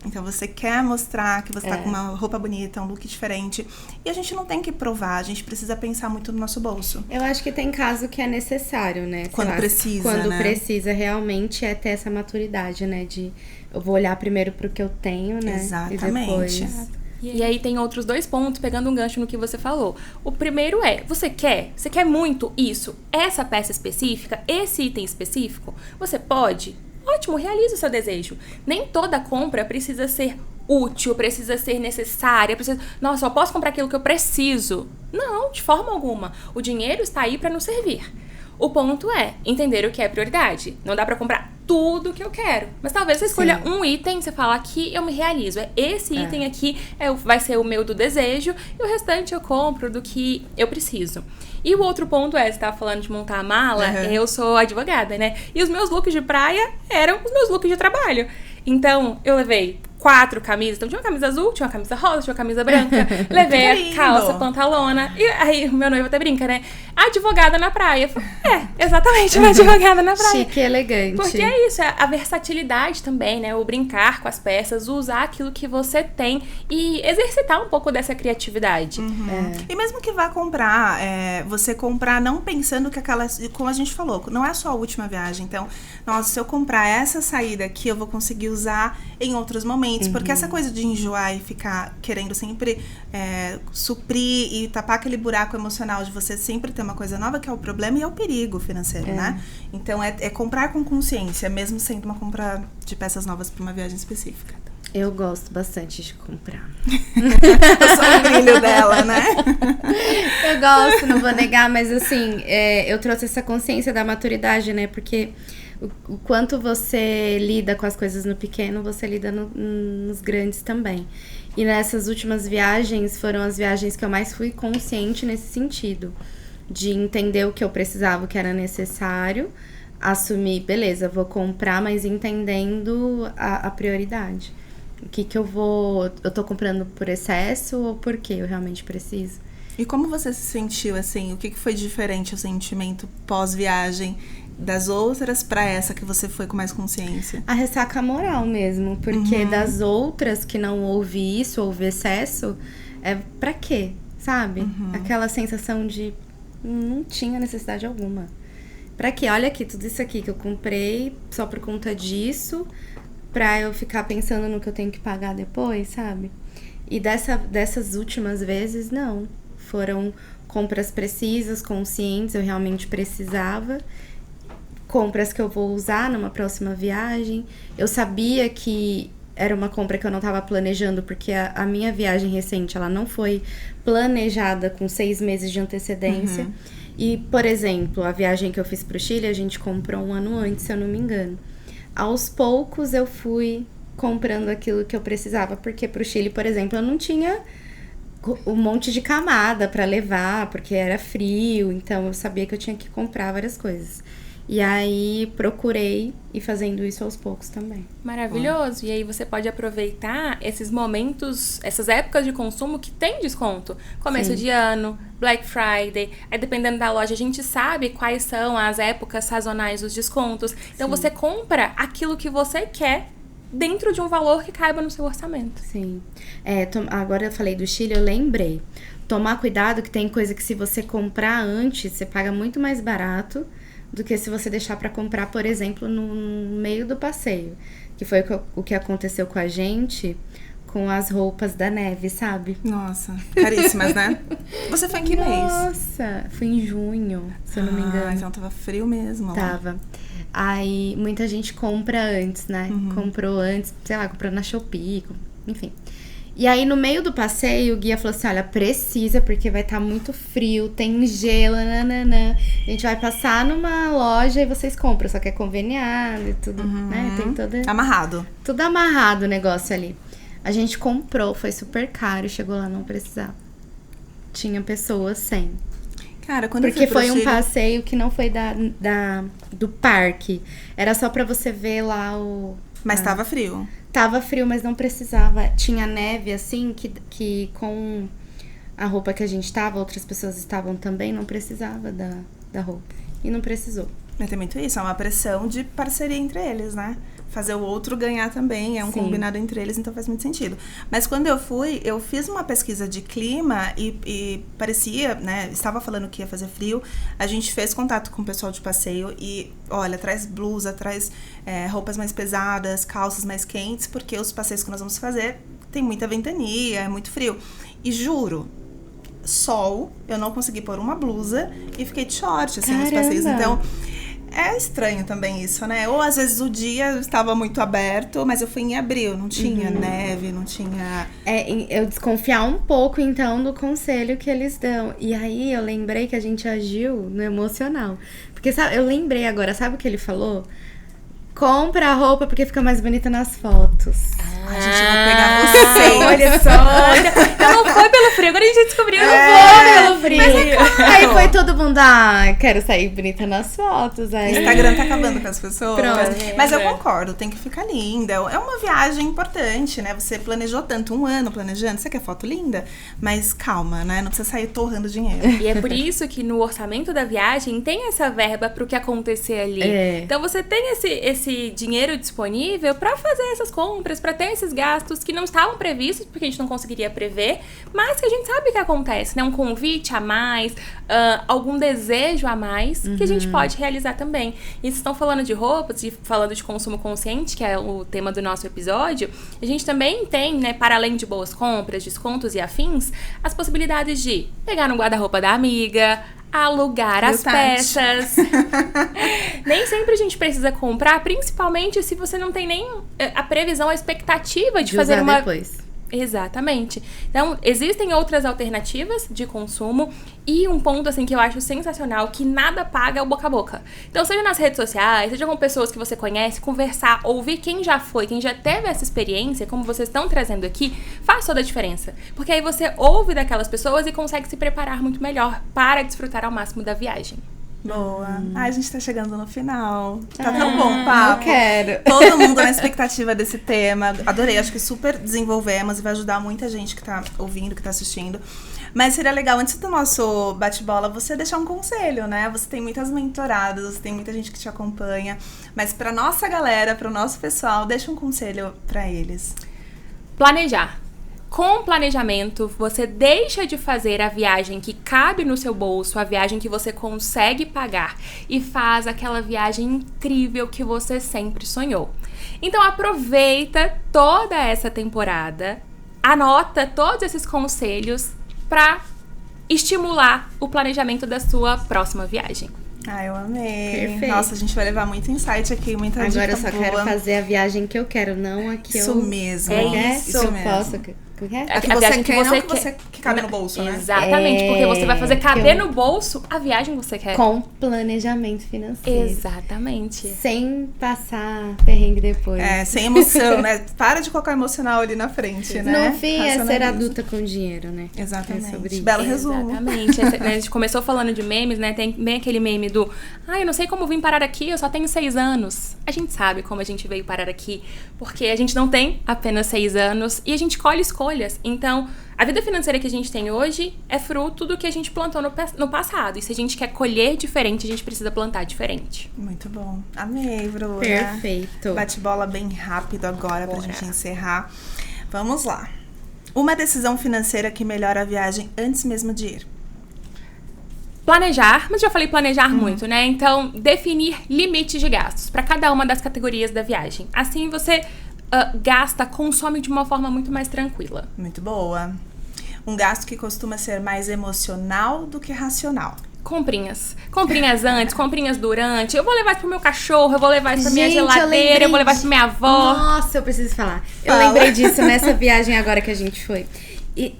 Então, você quer mostrar que você tá com uma roupa bonita, um look diferente. E a gente não tem que provar, a gente precisa pensar muito no nosso bolso. Eu acho que tem caso que é necessário, né? Quando precisa, Quando né? precisa, realmente é ter essa maturidade, né? De eu vou olhar primeiro pro que eu tenho, né? Exatamente. E depois... E aí tem outros dois pontos, pegando um gancho no que você falou. O primeiro é, você quer muito isso, essa peça específica, esse item específico? Você pode? Ótimo, realize o seu desejo. Nem toda compra precisa ser útil, precisa ser necessária, nossa, só posso comprar aquilo que eu preciso. Não, de forma alguma. O dinheiro está aí para nos servir. O ponto é entender o que é prioridade. Não dá pra comprar tudo que eu quero. Mas talvez você escolha um item, você fala, aqui eu me realizo. Esse item aqui vai ser o meu do desejo e o restante eu compro do que eu preciso. E o outro ponto é, você tava falando de montar a mala, eu sou advogada, né? E os meus looks de praia eram os meus looks de trabalho. Então, eu levei 4 camisas. Então tinha uma camisa azul, tinha uma camisa rosa, tinha uma camisa branca. Levei a calça, pantalona. E aí o meu noivo até brinca, né? Advogada na praia. Eu falei, exatamente, uma advogada na praia. Chique e elegante. Porque é isso, é a versatilidade também, né? O brincar com as peças, usar aquilo que você tem e exercitar um pouco dessa criatividade. E mesmo que vá comprar, você comprar não pensando que aquela, como a gente falou, não é só a última viagem. Então, nossa, se eu comprar essa saída aqui, eu vou conseguir usar em outros momentos. Porque essa coisa de enjoar e ficar querendo sempre suprir e tapar aquele buraco emocional de você sempre ter uma coisa nova, que é o problema e é o perigo financeiro, né? Então, é comprar com consciência, mesmo sendo uma compra de peças novas para uma viagem específica. Eu gosto bastante de comprar. Só o brilho dela, né? Eu gosto, não vou negar, mas assim, eu trouxe essa consciência da maturidade, né? Porque o quanto você lida com as coisas no pequeno, você lida nos grandes também. E nessas últimas viagens, foram as viagens que eu mais fui consciente nesse sentido. De entender o que eu precisava, o que era necessário, assumir, beleza, vou comprar, mas entendendo a prioridade. O que eu tô comprando por excesso ou porque eu realmente preciso. E como você se sentiu, assim? O que foi diferente o sentimento pós-viagem das outras pra essa que você foi com mais consciência? A ressaca moral mesmo, porque das outras que não houve isso, houve excesso, pra quê, sabe? Aquela sensação de não tinha necessidade alguma. Pra quê? Olha aqui, tudo isso aqui que eu comprei só por conta disso, pra eu ficar pensando no que eu tenho que pagar depois, sabe? E dessas últimas vezes, não. Foram compras precisas, conscientes, eu realmente precisava. Compras que eu vou usar numa próxima viagem. Eu sabia que era uma compra que eu não estava planejando, porque a minha viagem recente, ela não foi planejada com 6 meses de antecedência. E, por exemplo, a viagem que eu fiz pro Chile, a gente comprou 1 ano antes, se eu não me engano. Aos poucos eu fui comprando aquilo que eu precisava, porque pro Chile, por exemplo, eu não tinha um monte de camada para levar, porque era frio, então eu sabia que eu tinha que comprar várias coisas. E aí procurei ir fazendo isso aos poucos também. Maravilhoso. E aí você pode aproveitar esses momentos, essas épocas de consumo que tem desconto. Começo de ano, Black Friday. Aí dependendo da loja, a gente sabe quais são as épocas sazonais dos descontos. Então você compra aquilo que você quer dentro de um valor que caiba no seu orçamento. Sim. Agora eu falei do Chile, eu lembrei. Tomar cuidado que tem coisa que se você comprar antes, você paga muito mais barato do que se você deixar para comprar, por exemplo, no meio do passeio. Que foi o que aconteceu com a gente com as roupas da neve, sabe? Nossa, caríssimas, né? Você foi em que mês? Nossa, fui em junho, se eu não me engano. Então tava frio mesmo. Tava. Aí muita gente compra antes, né? Comprou antes, sei lá, comprou na Shopee, enfim. E aí, no meio do passeio, o guia falou assim, olha, precisa, porque vai estar muito frio, tem gelo, nananã. A gente vai passar numa loja e vocês compram, só que é conveniado e tudo, né? Tem todo... Amarrado. Tudo amarrado o negócio ali. A gente comprou, foi super caro, chegou lá, não precisava. Tinha pessoas sem. Cara, quando porque eu fui pro foi Chile... um passeio que não foi do parque. Era só pra você ver lá o... Mas tava frio. Tava frio, mas não precisava. Tinha neve, assim, que com a roupa que a gente tava, outras pessoas estavam também, não precisava da roupa. E não precisou. Mas tem muito isso, é uma pressão de parceria entre eles, né? Fazer o outro ganhar também, é um combinado entre eles, então faz muito sentido. Mas quando eu fui, eu fiz uma pesquisa de clima e parecia, né? Estava falando que ia fazer frio. A gente fez contato com o pessoal de passeio e, olha, traz blusa, traz roupas mais pesadas, calças mais quentes, porque os passeios que nós vamos fazer tem muita ventania, é muito frio. E juro, sol, eu não consegui pôr uma blusa e fiquei de short, assim, nos passeios. Então... é estranho também isso, né? Ou às vezes o dia estava muito aberto, mas eu fui em abril, não tinha neve, não tinha... eu desconfiar um pouco, então, do conselho que eles dão. E aí eu lembrei que a gente agiu no emocional. Porque, sabe, eu lembrei agora, sabe o que ele falou? Compra a roupa porque fica mais bonita nas fotos. A gente vai pegar você. Olha só. Então não foi pelo frio, agora a gente descobriu. Não foi pelo frio. Mas é claro. Aí foi todo mundo, quero sair bonita nas fotos. Aí. O Instagram tá acabando com as pessoas. Pronto. Mas eu concordo, tem que ficar linda. É uma viagem importante, né? Você planejou tanto, 1 ano planejando, você quer foto linda? Mas calma, né? Não precisa sair torrando dinheiro. E é por isso que no orçamento da viagem tem essa verba pro que acontecer ali. Então você tem esse dinheiro disponível pra fazer essas compras, pra ter esses gastos que não estavam previstos, porque a gente não conseguiria prever, mas que a gente sabe que acontece, né? Um convite a mais, algum desejo a mais, que a gente pode realizar também. E vocês estão falando de roupas e falando de consumo consciente, que é o tema do nosso episódio, a gente também tem, né, para além de boas compras, descontos e afins, as possibilidades de pegar no guarda-roupa da amiga, alugar as peças. Nem sempre a gente precisa comprar, principalmente se você não tem nem a previsão, a expectativa de fazer uma... depois. Exatamente. Então, existem outras alternativas de consumo e um ponto, assim, que eu acho sensacional, que nada paga é o boca a boca. Então, seja nas redes sociais, seja com pessoas que você conhece, conversar, ouvir quem já foi, quem já teve essa experiência, como vocês estão trazendo aqui, faz toda a diferença. Porque aí você ouve daquelas pessoas e consegue se preparar muito melhor para desfrutar ao máximo da viagem. Boa. Ai, a gente tá chegando no final. Tá tão bom o papo. Eu quero. Todo mundo na expectativa desse tema. Adorei, acho que super desenvolvemos e vai ajudar muita gente que tá ouvindo, que tá assistindo. Mas seria legal, antes do nosso bate-bola, você deixar um conselho, né? Você tem muitas mentoradas, você tem muita gente que te acompanha. Mas pra nossa galera, pro nosso pessoal, deixa um conselho pra eles. Planejar. Com planejamento, você deixa de fazer a viagem que cabe no seu bolso, a viagem que você consegue pagar e faz aquela viagem incrível que você sempre sonhou. Então aproveita toda essa temporada, anota todos esses conselhos para estimular o planejamento da sua próxima viagem. Ai, eu amei. Perfeito. Nossa, a gente vai levar muito insight aqui, muita dica boa. Agora eu só quero fazer a viagem que eu quero, não a que Isso eu... mesmo. Isso Isso mesmo. Posso. O que é? A que você quer, não que cabe no bolso, né? Exatamente, porque você vai fazer caber no bolso a viagem que você quer. Com planejamento financeiro. Exatamente. Sem passar perrengue depois. Sem emoção, né? Para de colocar emocional ali na frente, né? No fim, é ser adulta com dinheiro, né? Exatamente. É sobre isso. Belo resumo. Exatamente. A gente começou falando de memes, né? Tem bem aquele meme do eu não sei como vim parar aqui, eu só tenho 6 anos. A gente sabe como a gente veio parar aqui, porque a gente não tem apenas 6 anos e a gente colhe escolhas. Então, a vida financeira que a gente tem hoje é fruto do que a gente plantou no passado. E se a gente quer colher diferente, a gente precisa plantar diferente. Muito bom. Amei, Bruna. Perfeito. Bate-bola bem rápido agora pra gente encerrar. Vamos lá. Uma decisão financeira que melhora a viagem antes mesmo de ir. Planejar, mas já falei planejar muito, né? Então, definir limites de gastos para cada uma das categorias da viagem. Assim, você consome de uma forma muito mais tranquila. Muito boa. Um gasto que costuma ser mais emocional do que racional. Comprinhas. Comprinhas antes, comprinhas durante. Eu vou levar isso pro meu cachorro, eu vou levar isso pra minha geladeira, eu vou levar isso pra minha avó. Nossa, eu preciso falar. Eu lembrei disso nessa viagem agora que a gente foi. E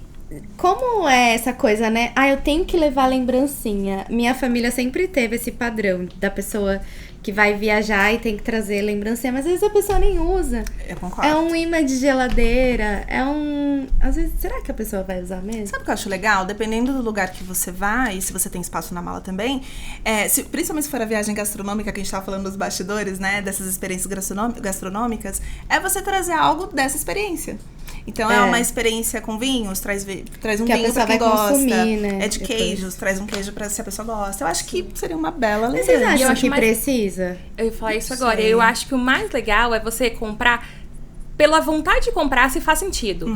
como é essa coisa, né? Eu tenho que levar lembrancinha. Minha família sempre teve esse padrão da pessoa que vai viajar e tem que trazer lembrancinha, mas às vezes a pessoa nem usa. Eu concordo. É um imã de geladeira, às vezes, será que a pessoa vai usar mesmo? Sabe o que eu acho legal? Dependendo do lugar que você vai, e se você tem espaço na mala também, principalmente se for a viagem gastronômica, que a gente tava falando dos bastidores, né? Dessas experiências gastronômicas, é você trazer algo dessa experiência. Então, é uma experiência com vinhos, traz um que vinho pra quem gosta. Consumir, né? É de queijos, traz um queijo pra se a pessoa gosta. Eu acho que seria uma bela Mas vocês lembrança. acham que precisa? Eu ia falar isso agora. Eu acho que o mais legal é você comprar pela vontade de comprar, se faz sentido.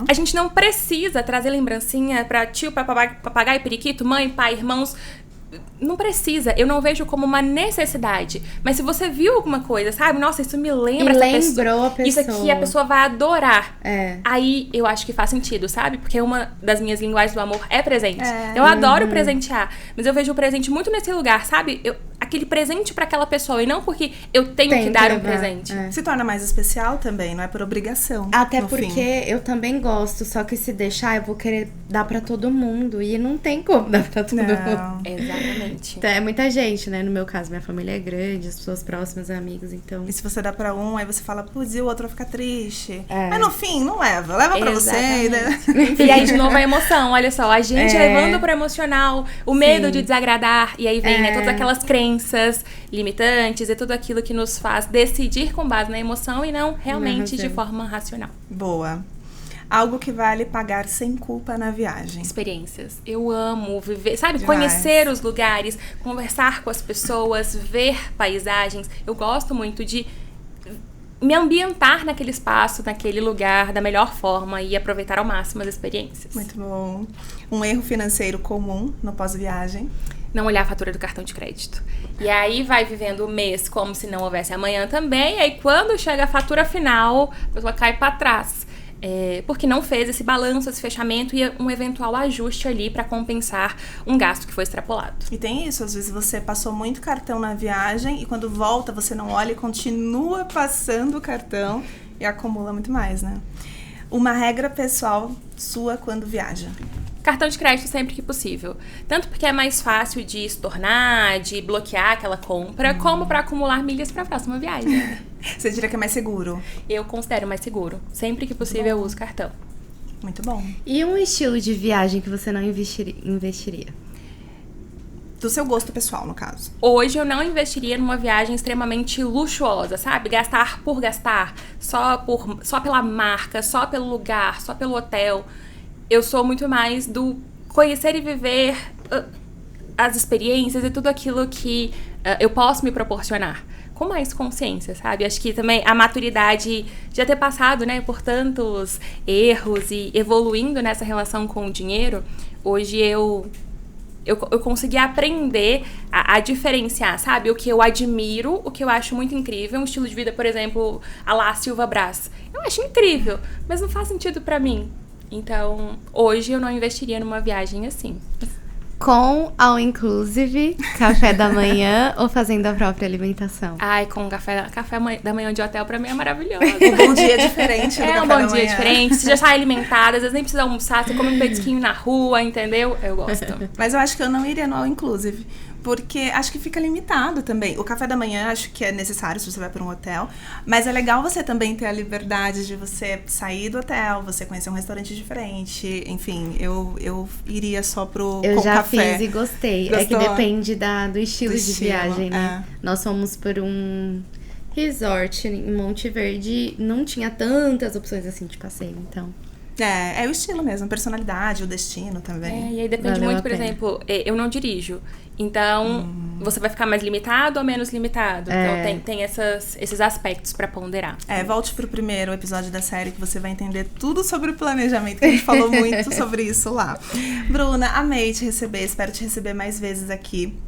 A gente não precisa trazer lembrancinha pra tio, pra papagaio e periquito, mãe, pai, irmãos. Não precisa, eu não vejo como uma necessidade. Mas se você viu alguma coisa, sabe? Nossa, isso me lembra a pessoa. Isso aqui a pessoa vai adorar. É. Aí eu acho que faz sentido, sabe? Porque uma das minhas linguagens do amor é presente. Eu adoro presentear. Mas eu vejo o presente muito nesse lugar, sabe? aquele presente pra aquela pessoa, e não porque eu tenho que dar um presente. Se torna mais especial também, não é por obrigação. Até porque eu também gosto, só que se deixar, eu vou querer dar pra todo mundo. E não tem como dar pra todo mundo. Exatamente. Então, é muita gente, né? No meu caso, minha família é grande, as pessoas próximas, amigos, então... E se você dá pra um, aí você fala, putz, e o outro vai ficar triste. Mas no fim, não leva. Leva pra você. E aí, de novo, a emoção. Olha só, a gente levando pro emocional, o medo de desagradar. E aí vem, né, todas aquelas crenças limitantes e tudo aquilo que nos faz decidir com base na emoção e não realmente de forma racional. Boa. Algo que vale pagar sem culpa na viagem. Experiências. Eu amo viver, sabe? Demais. Conhecer os lugares, conversar com as pessoas, ver paisagens. Eu gosto muito de me ambientar naquele espaço, naquele lugar, da melhor forma e aproveitar ao máximo as experiências. Muito bom. Um erro financeiro comum no pós-viagem. Não olhar a fatura do cartão de crédito. E aí vai vivendo o mês como se não houvesse amanhã também. E aí quando chega a fatura final, a pessoa cai pra trás. Porque não fez esse balanço, esse fechamento e um eventual ajuste ali para compensar um gasto que foi extrapolado. E tem isso, às vezes você passou muito cartão na viagem e quando volta você não olha e continua passando o cartão e acumula muito mais, né? Uma regra pessoal sua quando viaja. Cartão de crédito sempre que possível. Tanto porque é mais fácil de estornar, de bloquear aquela compra, como para acumular milhas para a próxima viagem. Você diria que é mais seguro? Eu considero mais seguro. Sempre que possível eu uso cartão. Muito bom. E um estilo de viagem que você não investiria? Do seu gosto pessoal, no caso. Hoje eu não investiria numa viagem extremamente luxuosa, sabe? Gastar por gastar, só pela marca, só pelo lugar, só pelo hotel. Eu sou muito mais do conhecer e viver as experiências e tudo aquilo que eu posso me proporcionar. Com mais consciência, sabe? Acho que também a maturidade de ter passado, né, por tantos erros e evoluindo nessa relação com o dinheiro, hoje eu consegui aprender a diferenciar, sabe? O que eu admiro, o que eu acho muito incrível, um estilo de vida, por exemplo, a la Silva Brás. Eu acho incrível, mas não faz sentido pra mim. Então, hoje eu não investiria numa viagem assim. Com all inclusive, café da manhã ou fazendo a própria alimentação? Ai, com café da manhã de hotel pra mim é maravilhoso. Um bom dia diferente do café da manhã. É um bom dia diferente. Você já sai alimentada, às vezes nem precisa almoçar, você come um petisquinho na rua, entendeu? Eu gosto. Mas eu acho que eu não iria no all inclusive. Porque acho que fica limitado também. O café da manhã acho que é necessário se você vai para um hotel. Mas é legal você também ter a liberdade de você sair do hotel, você conhecer um restaurante diferente. Enfim, eu iria só com café. Eu já fiz e gostei. Gostou? É que depende do estilo de viagem, né? É. Nós fomos por um resort em Monte Verde. Não tinha tantas opções assim de passeio, então... É o estilo mesmo, a personalidade, o destino também. E aí depende muito, por exemplo, eu não dirijo. Então, você vai ficar mais limitado ou menos limitado? Então, tem esses aspectos pra ponderar. Volte pro primeiro episódio da série que você vai entender tudo sobre o planejamento, que a gente falou muito sobre isso lá. Bruna, amei te receber, espero te receber mais vezes aqui.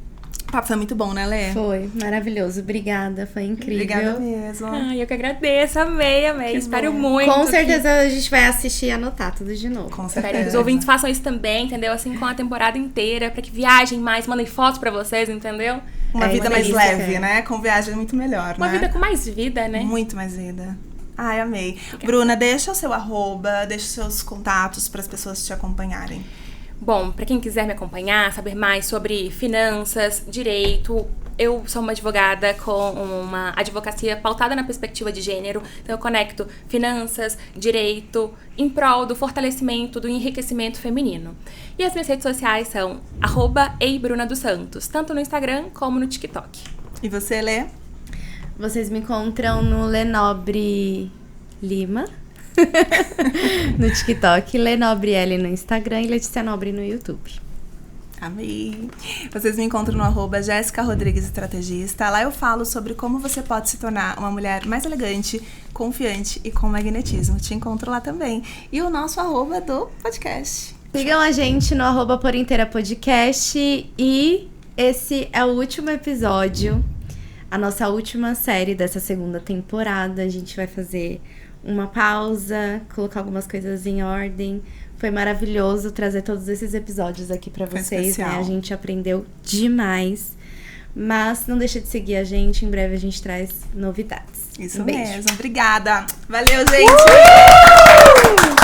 O papo foi muito bom, né, Lê? Foi, maravilhoso. Obrigada, foi incrível. Obrigada mesmo. Eu que agradeço, amei. Espero muito. Com certeza a gente vai assistir e anotar tudo de novo. Com Espero certeza. que os ouvintes façam isso também, entendeu? Assim, com a temporada inteira, pra que viajem mais, mandem fotos pra vocês, entendeu? Uma vida mais delícia, leve, né? Com viagem é muito melhor, Uma né? vida com mais vida, né? Muito mais vida. Ai, amei. Bruna, deixa o seu @, deixa os seus contatos para as pessoas te acompanharem. Bom, para quem quiser me acompanhar, saber mais sobre finanças, direito, eu sou uma advogada com uma advocacia pautada na perspectiva de gênero, então eu conecto finanças, direito, em prol do fortalecimento, do enriquecimento feminino. E as minhas redes sociais são @eibruna_dos_santos, tanto no Instagram como no TikTok. E você, Lê? Vocês me encontram no Lenobre Lima, no TikTok, Lenobre L no Instagram e Letícia Nobre no YouTube. Amei! Vocês me encontram no @Jéssica Rodrigues Estrategista. Lá eu falo sobre como você pode se tornar uma mulher mais elegante, confiante e com magnetismo. Te encontro lá também. E o nosso @ do podcast. Sigam a gente no @PorInteiraPodcast. E esse é o último episódio, a nossa última série dessa segunda temporada. A gente vai fazer uma pausa, colocar algumas coisas em ordem. Foi maravilhoso trazer todos esses episódios aqui pra vocês, né? A gente aprendeu demais. Mas não deixa de seguir a gente, em breve a gente traz novidades. Isso beijo. mesmo, obrigada. Valeu, gente!